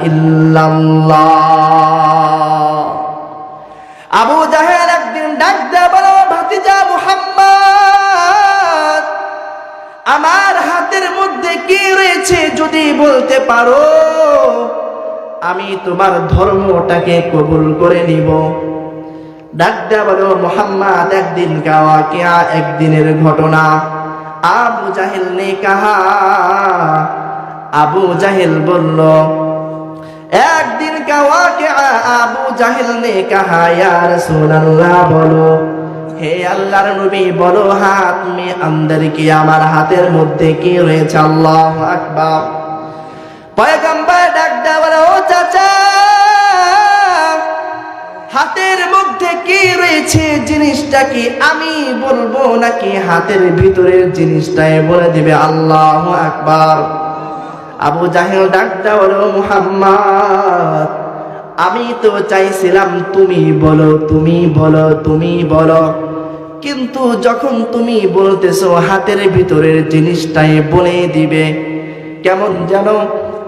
इल्लल्लाह। আবু জাহেল একদিন ডাক দেয়া বলো, ভাতিজা মুহাম্মদ আমার হাতের মধ্যে কি রয়েছে যদি বলতে পারো, আমি তোমার ধর্মটাকে কবুল করে নিব। ডাক দেয়া বলো, মুহাম্মদ একদিন কা ওয়াকিয়া, একদিনের ঘটনা। আবু জাহেল নে কাহা, আবু জাহেল বলল, একদিন কা ওয়াকিয়া। আবু জাহেল নে কাহা, ইয়া রাসূলুল্লাহ বলো, হে আল্লাহর নবী বলো, হাত মে আন্দর কি, আমার হাতের মধ্যে কি রয়েছে? আল্লাহু আকবার। পয়গম্বর ডাক দেয়া বলে, ও চাচা হাতের মধ্যে কি রয়েছে জিনিসটা কি আমি বলবো নাকি হাতের ভিতরের জিনিসটাই বলে দিবে? আল্লাহু আকবার। আবু জাহেল ডাক দেয়া বলে, মুহাম্মদ আমি তো চাইছিলাম তুমি বলো, তুমি বলো, তুমি বলো, কিন্তু যখন তুমি বলতেছো হাতের ভিতরের জিনিসটাই বলে দিবে, কেমন যেন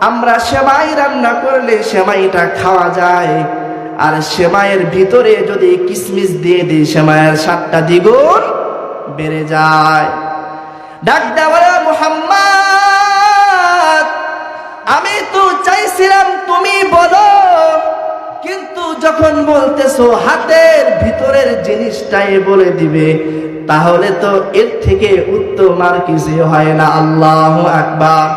আমরা সেমাই রান্না করলে সেমাইটা খাওয়া যায়, আর সেমাইয়ের ভিতরে যদি কিশমিশ দিয়ে দিই সেমাইয়ের স্বাদটা দ্বিগুণ বেড়ে যায়। ডাক দেয়া বলে, মুহাম্মদ আমি তো চাইছিলাম তুমি বলো, কিন্তু যখন বলতেছো হাতের ভিতরের জিনিসটাই বলে দিবে, তাহলে তো এর থেকে উত্তম আর কিছু হয় না। আল্লাহু আকবার।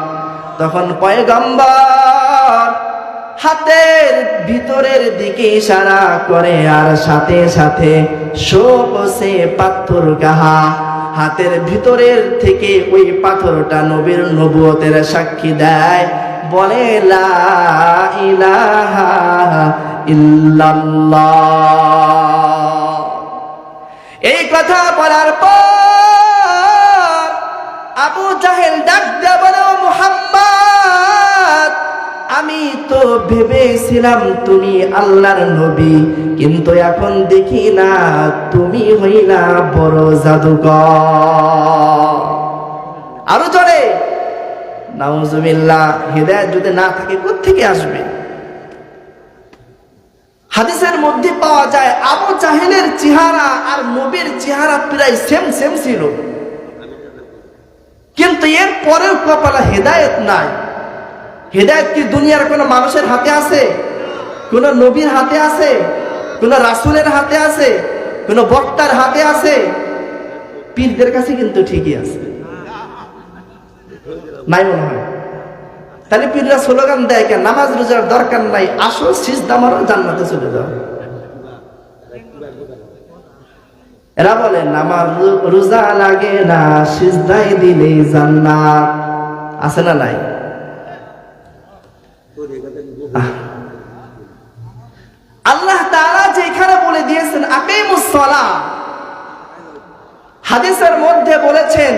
তখন পয়গম্বর হাতের ভিতরের দিকে ইশারা করে, আর সাথে সাথে শোকসে পাথর কাহা, হাতের ভিতরের থেকে ওই পাথরটা নবীর নবুয়তের সাক্ষী দেয়, বলে লা ইলাহা ইল্লাল্লাহ। এই কথা বলার পর আবু জাহেল ডাক দেয়া বলে, মুহাম্মদ আমি তো ভেবেছিলাম তুমি আল্লাহর নবী, কিন্তু এখন দেখি না তুমি হইলা বড় জাদুকর। আরো জোরে নাউজুবিল্লাহ। হিদায়াত যদি না থাকে কোত্থেকে আসবে? হাদিসের মধ্যে পাওয়া যায় আবু জাহেলের চেহারা আর নবীর চেহারা প্রায় সেম সেম ছিল, কিন্তু এর পরেও কপালে হেদায়েত নাই। হেদায়েত কি দুনিয়ার কোনো মানুষের হাতে আছে? কোন নবীর হাতে আছে? কোন রাসূলের হাতে আছে? কোন বক্তার হাতে আছে? পীরদের কাছে কিন্তু ঠিকই আছে, নাই মনে হয়। তাহলে পীররা স্লোগান দেয় কেন? নামাজ রোজার দরকার নাই, আসো সিজদা মারো, জান্নাতে চলে যাও। এরা বলে নামাজ রোজা লাগে না, সিজদাই দিলেই জান্নাত। আছে না নাই? আল্লাহ তাআলা যেখানে বলে দিয়েছেন আকিমুস সালাহ, হাদিসের মধ্যে বলেছেন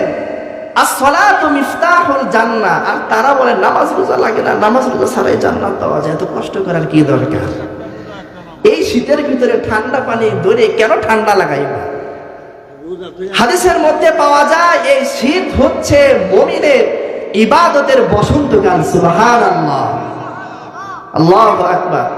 as-salatu মিফতাহুল জান্নাহ, আর তারা বলে নামাজ রোজা লাগে না, নামাজ রোজা ছাড়াই জান্নাত পাওয়া যায়, এত কষ্ট করার কি দরকার? এই শীতের ভিতরে ঠান্ডা পানি ধরে কেন ঠান্ডা লাগাইবা? হাদিসের মধ্যে পাওয়া যায় এই শীত হচ্ছে মুমিনের ইবাদতের বসন্তকাল। সুবহানাল্লাহ, আল্লাহু আকবার।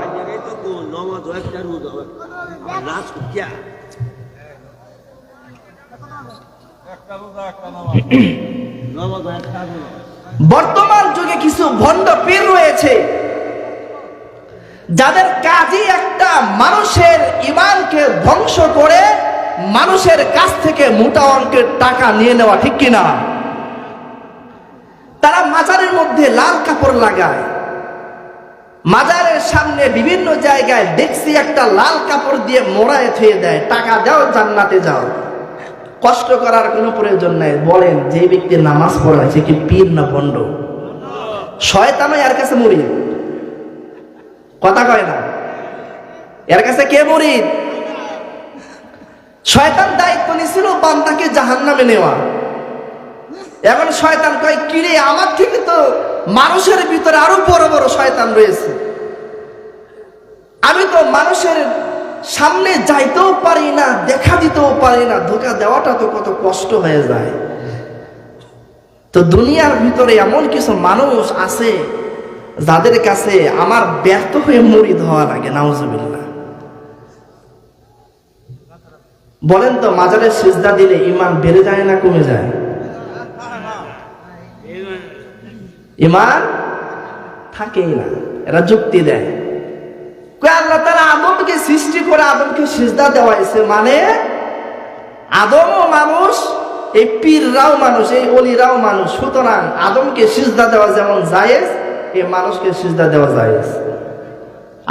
বর্তমান যুগে কিছু ভণ্ড পীর রয়েছে যাদের কাজই একটা মানুষের ঈমানকে ধ্বংস করে মানুষের কাছ থেকে মোটা অঙ্কের টাকা নিয়ে নেওয়া, ঠিক কিনা? তারা মাজারের মধ্যে লাল কাপড় লাগায়, মাজারের সামনে বিভিন্ন জায়গায় দেখছি একটা লাল কাপড় দিয়ে মোড়ায় থুয়ে দেয়, টাকা দাও জান্নাতে যাও। কষ্ট করার কোনো প্রয়োজন নাই। বলেন যে ব্যক্তি নামাজ পড়ায় সে কি পীর না ভণ্ড? শয়তানও এর কাছে মুরিদ, কথা কয় না? এর কাছে কে মুরিদ? শয়তান দায়িত্ব নিছিল বান্দাকে জাহান্নামে নেওয়া। এখন শয়তান কয় কিরে, আমার থেকে তো মানুষের ভিতরে আরো বড় বড় শয়তান রয়েছে, আমি তো মানুষের সামনে যাইতেও পারি না, দেখা দিতেও পারি না, ধোঁকা দেওয়াটা তো কত কষ্ট হয়ে যায়। তো দুনিয়ার ভিতরে এমন কিছু মানুষ আছে যাদের কাছে আমার ব্যর্থ হয়ে মুরিদ হওয়া লাগে। নাউজুবিল্লাহ। বলেন তো মাজারে সিজদা দিলে ঈমান বেড়ে যায় না কমে যায়? ঈমান থাকেই না। এরা যুক্তি দেয়, আল্লাহ তাআলা আদমকে সৃষ্টি করে আদমকে সিজদা দেওয়াইছে, মানে আদমও মানুষ, এই পীররাও মানুষ, এই ওলিরাও মানুষ, সুতরাং আদমকে সিজদা দেওয়া যেমন জায়েজ, এই মানুষকে সিজদা দেওয়া জায়েজ।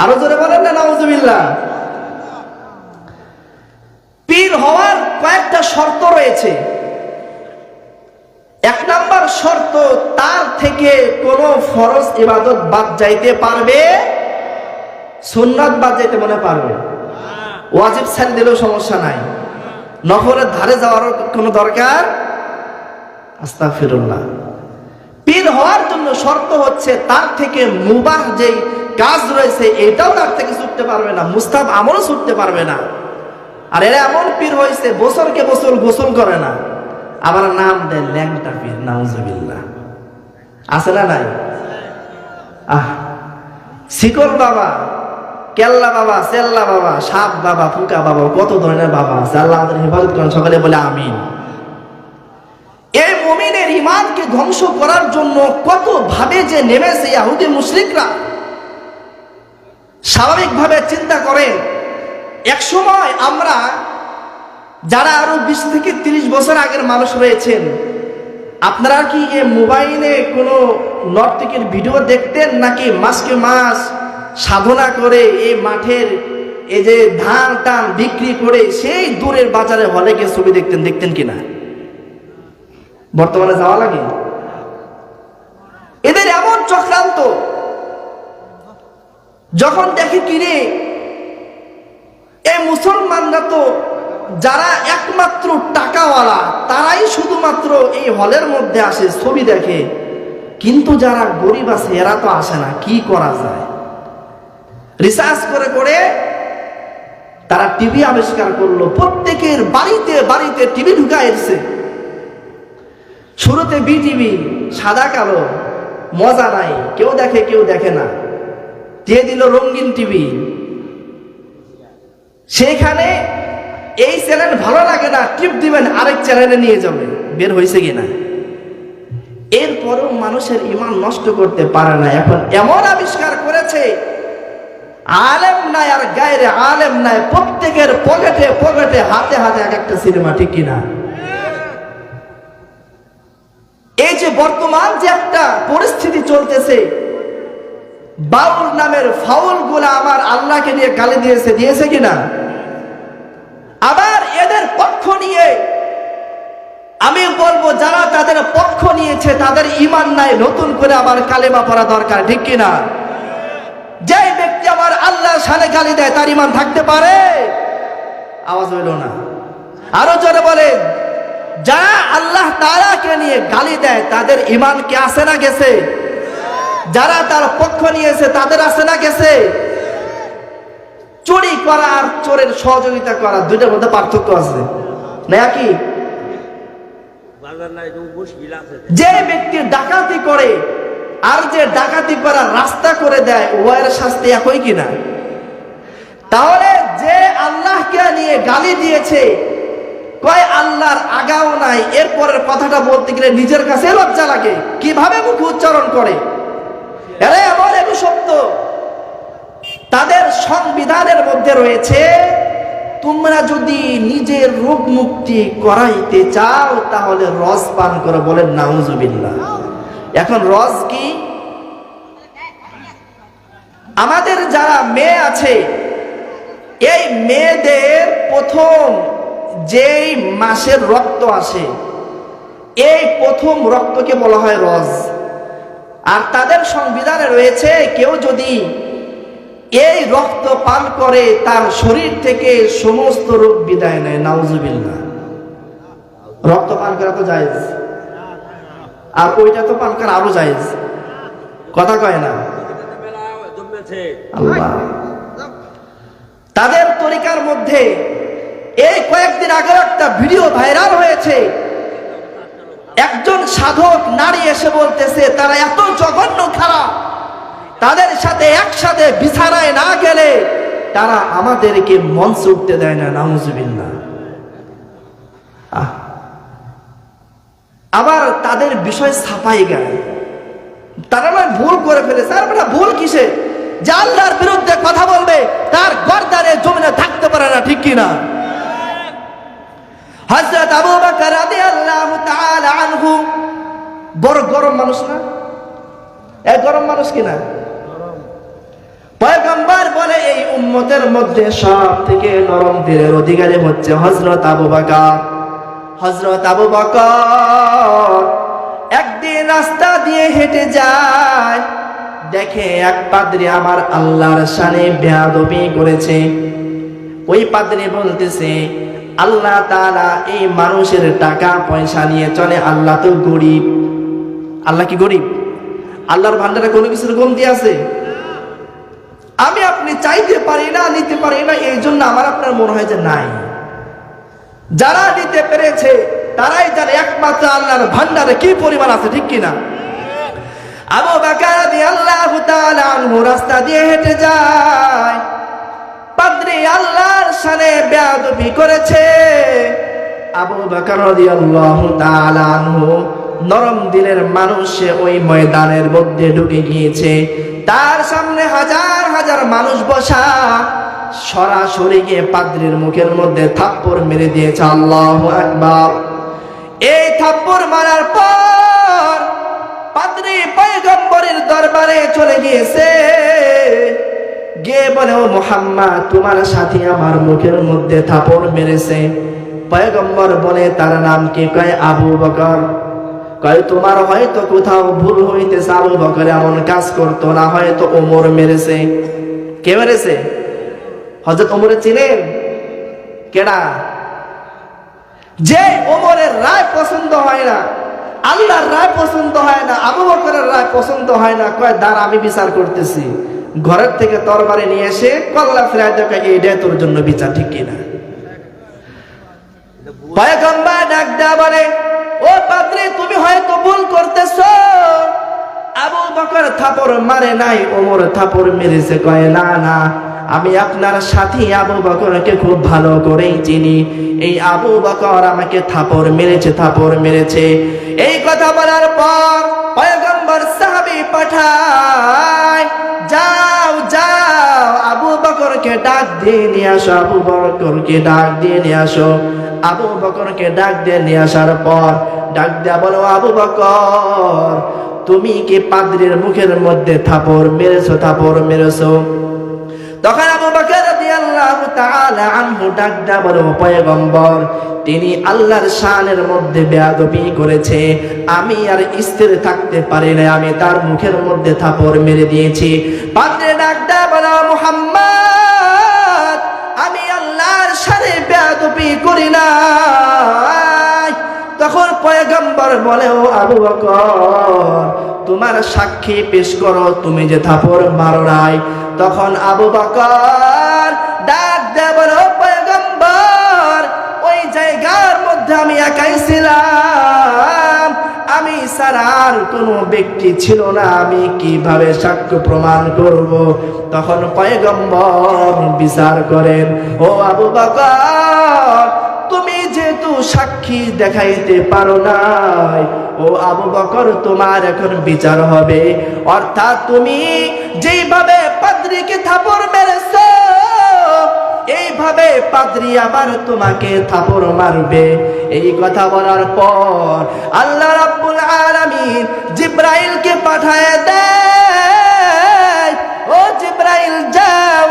আরো জোরে বলেন না নাউজুবিল্লাহ। পীর হওয়ার কয়েকটা শর্ত রয়েছে। এক নাম্বার শর্ত, তার থেকে কোনো ফরজ ইবাদত বাদ যাইতে পারবে, সুন্নাত বাদ যাইতে মনে পারবে। ওয়াজিব ছেড়ে দিলেও সমস্যা নাই, নফলের ধারে যাওয়ার কোনো দরকার। আস্তাগফিরুল্লাহ। পীর হওয়ার জন্য শর্ত হচ্ছে তার থেকে মুবাহ যেই কাজ রয়েছে এটাও তার থেকে ছুটতে পারবে না, মুস্তাহাব আমলও ছুটতে পারবে না। আর এরা এমন পীর হয়েছে বছরকে বছর গোসল করে না, আবার নাম দেয় ল্যাংটা পীর। নাউজুবিল্লাহ। আছে না নাই? শিকল বাবা, কেল্লা বাবা, চেল্লা বাবা, সাপ বাবা, ফুকা বাবা, কত ধরনের বাবা আছে। আল্লাহ আমাদের হেফাজত করেন, সকালে বলে আমিন। এই মুমিনের ঈমানকে ধ্বংস করার জন্য কত ভাবে যে নেমেছে ইহুদি মুশরিকরা। স্বাভাবিকভাবে চিন্তা করেন, এক সময় আমরা যারা আরো 20 থেকে 30 বছর আগের মানুষ রয়েছেন, আপনারা কি এই মোবাইলে কোনো নর্তকীর ভিডিও দেখতেন, নাকি মাসকে মাস সাধনা করে এই মাঠের এই যে ধান টান বিক্রি করে সেই দূরের বাজারে হলে গিয়ে ছবি দেখতেন কিনা? বর্তমানে যাওয়া লাগে। এদের এমন চক্রান্ত, যখন দেখে কিরে এই মুসলমানরা তো যারা একমাত্র টাকাওয়ালা তারাই শুধুমাত্র এই হলের মধ্যে আসে, ছবি দেখে, কিন্তু যারা গরিব আছে এরা তো আসে না, কি করা যায়? রিসার্চ করে করে তারা টিভি আবিষ্কার করলো। প্রত্যেকের বাড়িতে বাড়িতে টিভি ঢুকাইছে। শুরুতে বিটিভি, সাদা কালো, মজা নাই, কেউ দেখে কেউ দেখে না। দিয়ে দিল রঙিন টিভি, সেখানে এই চ্যানেল ভালো লাগে না, টিপ দিবেন, আরেক চ্যানেলে নিয়ে যাবে, বের হয়েছে কিনা। এরপরেও মানুষের ঈমান নষ্ট করতে পারে না। এখন এমন আবিষ্কার করেছে, আলেম নাই আর গায়রে আলেম নাই, প্রত্যেকের পকেটে পকেটে হাতে হাতে এক একটা সিনেমা, ঠিক কিনা। এই যে বর্তমান যে একটা পরিস্থিতি চলতেছে, বাউল নামের ফাউল গুলা আমার আল্লাহকে নিয়ে গালি দিয়েছে কিনা। আবার এদের পক্ষ নিয়ে আমি বলবো, যারা তাদের পক্ষ নিয়েছে তাদের ঈমান নাই, নতুন করে আবার কালেমা পড়া দরকার, ঠিক কিনা। যে ব্যক্তি আমার আল্লাহর শানে গালি দেয় তার ঈমান থাকতে পারে? আওয়াজ হইল না, আরো জোরে বলে। যারা আল্লাহ তাআলাকে নিয়ে গালি দেয় তাদের ঈমান কি আছে না গেছে? যারা তার পক্ষ নিয়েছে তাদের আছে না গেছে? চুরি করা আর চোরের সহযোগিতা করা, দুইটার মধ্যে পার্থক্য আছে না কি? যে ব্যক্তি ডাকাতি করে আর যে ডাকাতি করার রাস্তা করে দেয়, উভয়ের শাস্তি একই কিনা? তাহলে যে আল্লাহকে নিয়ে গালি দিয়েছে, কয় আল্লাহর আগাও নাই, এরপরের কথাটা বলতে গেলে নিজের কাছে লজ্জা লাগে, কিভাবে মুখে উচ্চারণ করে। এরা এমন এক শব্দ তাদের সংবিধানের মধ্যে রয়েছে, তোমরা যদি নিজের রোগ মুক্তি করাইতে চাও তাহলে রস পান করো। বলেন নাউজুবিল্লাহ। এখন রস কি? আমাদের যারা মেয়ে আছে, এই মেয়েদের প্রথম যেই মাসের রক্ত আসে, এই প্রথম রক্তকে বলা হয় রস। আর তাদের সংবিধানে রয়েছে, কেউ যদি এই রক্ত পান করে তার শরীর থেকে সমস্ত রোগ বিদায় নেয়। নাউজুবিল্লাহ। রক্ত পান করা তো জায়েজ, আর ওইটা তো পান করা আরো জায়েজ, কথা কয় না। আল্লাহ তাদের তরিকার মধ্যে এই কয়েকদিন আগে একটা ভিডিও ভাইরাল হয়েছে, একজন সাধক নারী এসে বলতেছে তারা এত জঘন্য খারাপ, তাদের সাথে একসাথে বিছানায় না গেলে তারা আমাদেরকে মঞ্চে উঠতে দেয় না। নাউজুবিল্লাহ। আবার তাদের বিষয় ছাপাই গায়, তারা নয় ভুল করে ফেলেছে। আর মানে ভুল কিসে? যে আল্লাহর বিরুদ্ধে কথা বলবে তার গর্দানে জমিনে থাকতে পারে না, ঠিক কিনা। হযরত আবু বকর রাদিয়াল্লাহু তাআলা আনহু বড় গরম মানুষ না? এই গরম মানুষ কিনা? পয়গম্বর বলে এই উম্মতের মধ্যে সব থেকে নরম দিলের অধিকারী হচ্ছে হযরত আবু বকর। হযরত আবু বকর একদিন রাস্তা দিয়ে হেঁটে যায়, দেখে এক পাদ্রী আমার আল্লাহর শানে বেয়াদবি করেছে। ওই পাদ্রী বলতেছে, আল্লাহ তাআলা এই মানুষের টাকা পয়সা নিয়ে চলে, আল্লাহ তো গরিব। আল্লাহ কি গরিব? আল্লাহর ভান্ডারে কোনো কিছুর কমতি আছে? আমি আপনি চাইতে পারি না, নিতে পারি না, এই জন্য আমার আপনার মনে হয় যে নাই। যারা নিতে পেরেছে তারাই জানে একমাত্র আল্লাহর ভান্ডারে কি পরিমাণ আছে, ঠিক কিনা। আবু বকর রাদিয়াল্লাহু তাআলা আনহু রাস্তা দিয়ে হেঁটে যায়, পাদ্রী আল্লাহর শানে বেয়াদবি করেছে। আবু বকর রাদিয়াল্লাহু তাআলা আনহু নরম দিলের মানুষ, ওই ময়দানের মধ্যে ঢুকে গিয়েছে। তার সামনে হাজার হাজার মানুষ বসা, সরাসরি গিয়ে পাদ্রীর মুখের মধ্যে থাপ্পড় মেরে দিয়েছে। আল্লাহু আকবার। এই থাপ্পড় মারার পর পাদ্রী পয়গম্বরের দরবারে চলে গিয়েছে, গিয়ে বলে, ও মুহাম্মদ, তোমার সাথী আমার মুখের মধ্যে থাপ্পড় মেরেছে। পয়গম্বর বলে, তার নাম কি? কয় আবু বকর। কয় তোমার হয়তো কোথাও ভুল হইতেছে, আবু বকর এমন কাজ করতো না, হয়তো ওমর মেরেছে। কে মেরেছে? হযরত ওমরে চিনেন? কেডা? যে ওমরের রায় পছন্দ হয় না, আল্লাহর রায় পছন্দ হয় না, আবু বকরের রায় পছন্দ হয় না, কয় দাঁড়া আমি বিচার করতেছি। ঘরের থেকে তরবারি নিয়ে এসে কল্লা ফিরাই দেখে, এইটাই তোর জন্য বিচার, ঠিক কিনা। পয়গম্বর ডাক দেয়া বলে, ও পাদ্রী, তুমি হয়তো ভুল করতেছো, আবু বকর থাপড় মারে নাই, ওমর থাপড় মেরেছে। কয় না না, আমি আপনার সাথী আবু বকরকে খুব ভালো করেই চিনি। এই আবু বকর আমাকে থাপড় মেরেছে। এই কথা বলার পর পয়গম্বর সাহাবী পাঠায়, যাও আবু বকরকে ডাক দিয়ে নিয়ে আসো, আবু বকরকে ডাক দিয়ে নিয়ে আসো। আবু বকরকে ডাক দিয়ে নিয়ে আসার পর ডাক দেয়া বলো, আবু বকর তুমি কি পাদ্রীর মুখের মধ্যে থাপড় মেরেছো? তখন আবু বকর রাদিয়াল্লাহু তাআলা আনহু ডাক দেয়া বলো, পয়গম্বর তিনি আল্লাহর শানের মধ্যে বেয়াদবি করেছে, আমি আর স্থির থাকতে পারি না, আমি তার মুখের মধ্যে থাপড় মেরে দিয়েছি। পাদ্রী ডাক দেয়া বলো, মুহাম্মদ আমি আল্লাহর শানে বেয়াদবি করি না। তখন পয়গম্বর বলে, ও আবু বকর তোমার সাক্ষী পেশ করো, তুমি যে থাপড় মারো নাই। তখন আবু বকর ডাক দেয়া বলো, পয়গম্বর ওই জায়গার মধ্যে আমি একাই ছিলাম, আমি ছাড়া আর কোনো ব্যক্তি ছিল না, আমি কিভাবে সাক্ষ্য প্রমাণ করব? তখন পয়গম্বর বিচার করেন, ও আবু বকর তুমি যেহেতু সাক্ষী দেখাইতে পারো নাই, ও আবু বকর তোমার এখন বিচার হবে। অর্থাৎ তুমি যেইভাবে পাদ্রীকে থাপড় মেরেছো, এইভাবে পাদ্রী আবার তোমাকে থাপড় মারবে। এই কথা বলার পর আল্লাহ রাব্বুল আলামিন জিবরাইলকে পাঠায় দেয়, ও জিবরাইল যাও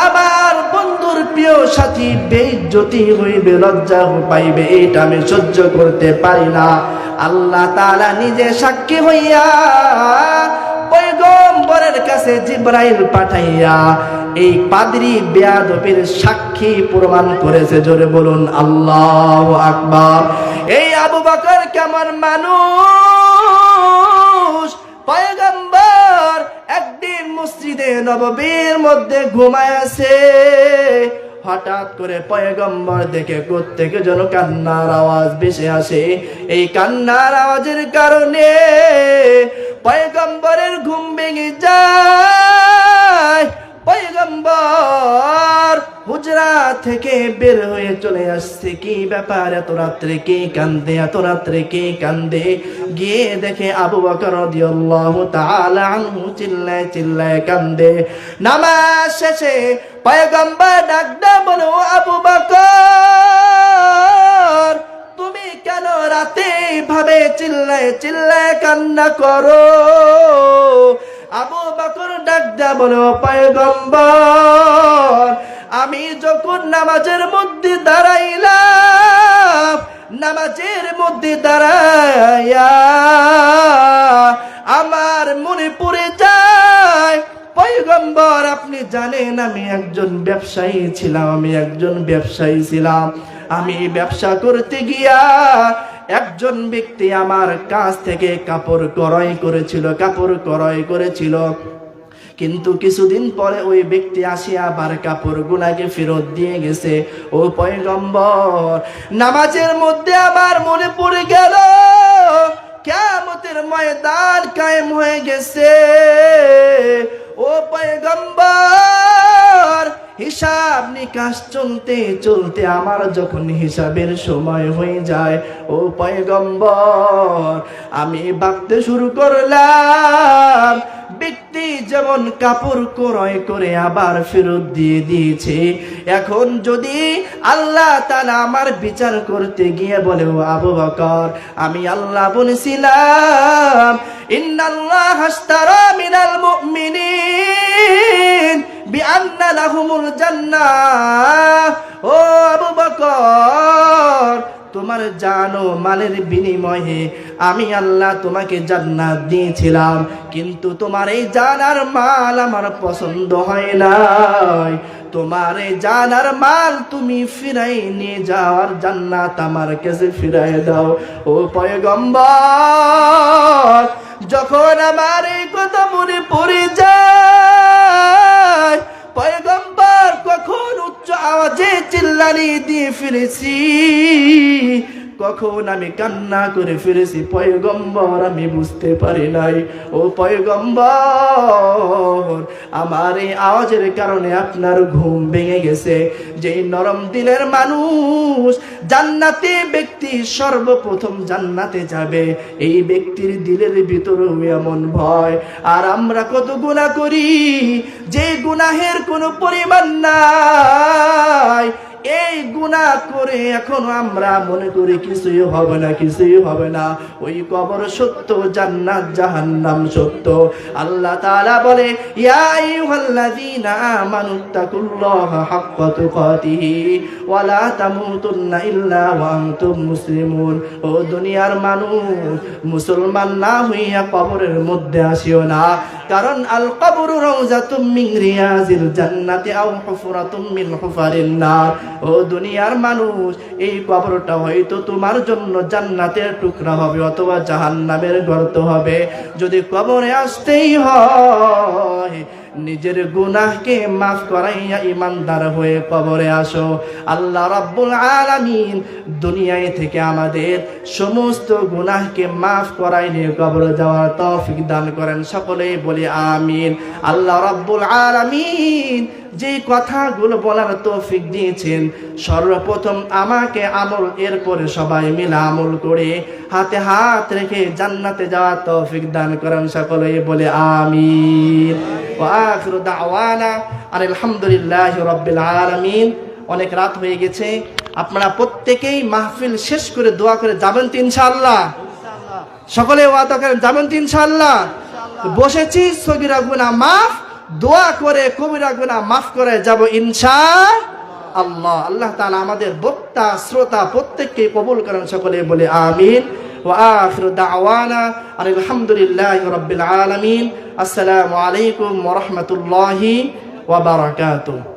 আমার বন্ধুর প্রিয় সাথী বেইজ্জতি হইবে, লজ্জা পাইবে, এটা আমি সহ্য করতে পারি না। আল্লাহ তাআলা নিজে সাক্ষী হইয়া পয়গম্বরের কাছে জিবরাইল পাঠাইয়া এই পাদ্রী বেয়াদবির সাক্ষী প্রমাণ করেছে। জোরে বলুন আল্লাহু আকবার। এই আবু বকর কেমন মানুষ! পয়গম্বর একদিন মসজিদে নববীর মধ্যে ঘুমায় আছে, হঠাৎ করে পয়গম্বর দেখে কোত্থেকে যেন কান্নার আওয়াজ ভেসে আসে। এই কান্নার আওয়াজের কারণে পয়গম্বরের ঘুম ভেঙে যায়। পয়গম্বর হুজরা থেকে বের হয়ে চলে আসছে। কি ব্যাপার, এত রাত্রে কে কান্দে? গিয়ে দেখে আবু বকর রাদিয়াল্লাহু তাআলা আনহু চিল্লায় কান্দে। নামাজ শেষে পয়গম্বর ডাকদা বলো, আবু বকর তুমি কেন রাতে ভাবে চিল্লায় কান্না করো? আবু বকর ডাকদা বলো, পয়গম্বর আমি যখন নামাজের মধ্যে দাঁড়াইয়া আমার মনে পড়ে যায়, পয়গম্বর আপনি জানেন আমি একজন ব্যবসায়ী ছিলাম। আমি ব্যবসা করতে গিয়া একজন ব্যক্তি আমার কাছ থেকে কাপড় ক্রয় করেছিল, কিন্তু কিছুদিন পরে ওই ব্যক্তি আসিয়া আবার কাপড়গুলাকে ফেরত দিয়ে গেছে। ও পয়গম্বর নামাজের মধ্যে আমার মনে পড়ে গেল কিয়ামতের ময়দান কায়েম হয়ে গেছে। ও পয়গম্বর হিসাব নিকাশ চলতে আমার যখন হিসাবের সময় হয়ে যায়, ও পয়গম্বর আমি ভাবতে শুরু করলাম ব্যক্তি যেমন কাপড় ক্রয় করে আবার ফেরত দিয়ে দিয়েছে, এখন যদি আল্লাহ তাআলা আমার বিচার করতে গিয়ে বলে, ও আবু বকর আমি আল্লাহ বলেছিলাম ইন্নাল্লাহা আশতারা মিনাল মুমিনিন বিআন্না লাহুমুল জান্নাহ। ও আবু বকর তোমার জান ও মালের বিনিময়ে আমি আল্লাহ তোমাকে জান্নাত দিয়েছিলাম, কিন্তু তোমার এই জান আর মাল আমার পছন্দ হয় নাই। তোমার এই জান আর মাল তুমি ফিরাই নিয়ে যাও, আর জান্নাত আমার কাছে ফিরাই দাও। ও পয়গম্বর যখন আমার এই কথা মনে পড়ে যায়, পয়গম্বর কখন উচ্চ আওয়াজে চিল্লানি দিয়ে ফিরেছি, কখন আমি কান্না করে ফিরেছি পয়গম্বর আমি বুঝতে পারি নাই। ও পয়গম্বর, আমার এই আওয়াজের কারণে আপনার ঘুম ভেঙে গেছে। যেই নরম দিলের মানুষ জান্নাতি ব্যক্তি সর্বপ্রথম জান্নাতে যাবে, এই ব্যক্তির দিলের ভিতরেও এমন ভয়। আর আমরা কত গুনাহ করি যে গুনাহের কোনো পরিমাণ নাই। এই গুনাহ করে এখনো আমরা মনে করি কিছুই হবে না, কিছুই হবে না। ওই কবর সত্য, জান্নাত জাহান্নাম সত্য। আল্লাহ তাআলা বলে, ইয়া আইয়ুহাল্লাযীনা আমানুত্তাকুল্লাহা হাক্কা তুকাতিহি ওয়া লা তামুতুন্না ইল্লা ওয়া আনতুম মুসলিমুন। ও দুনিয়ার মানুষ, মুসলমান না হইয়া কবরের মধ্যে আসিও না, কারণ আল কবরু রাউযাতুম মিন রিয়াজিল জান্নাতি আও হুফরাতুম মিন হুফারিন নার। ও দুনিয়ার মানুষ, এই কবরটা হয়তো তোমার জন্য জান্নাতের টুকরা হবে অথবা জাহান্নামের গর্ত হবে। যদি কবরে আসতেই হয়, নিজের গুনাহকে মাফ করাইয়া ইমানদার হয়ে কবরে আসো। আল্লাহ রাব্বুল আলামিন দুনিয়ায় থেকে আমাদের সমস্ত গুনাহকে মাফ করাই নিয়ে কবরে যাওয়ার তৌফিক দান করেন। সকলেই বলি আমিন। আল্লাহ রাব্বুল আলামিন যে কথাগুলো বলার তৌফিক দিয়েছেন, সর্বপ্রথম আমাকে আমল, এরপরে সবাই মিলে আমল করে হাতে হাত রেখে জান্নাতে যাওয়ার তৌফিক দান করেন। সকলেই বলে আমিন। ওয়া আখিরু দাওয়ানা আলহামদুলিল্লাহি রাব্বিল আলামিন। অনেক রাত হয়ে গেছে, আপনারা প্রত্যেকেই মাহফিল শেষ করে দোয়া করে যাবেন তো ইনশাআল্লাহ। সকলে ওয়াদা করেন যাবেন তো ইনশাআল্লাহ। বসেছি, সগীরা গুনাহ মাফ, দোয়া করে কবিরা গুনাহ মাফ করে যাব ইনশাআল্লাহ। আল্লাহ তাআলা আমাদের বক্তা শ্রোতা প্রত্যেককে কবুল করেন। সকলে বলে আমিন। ওয়া আখিরু দাওয়ানা আলহামদুলিল্লাহি রাব্বিল আলামিন। আসসালামু আলাইকুম ওয়া রাহমাতুল্লাহি ওয়া বারাকাতুহু।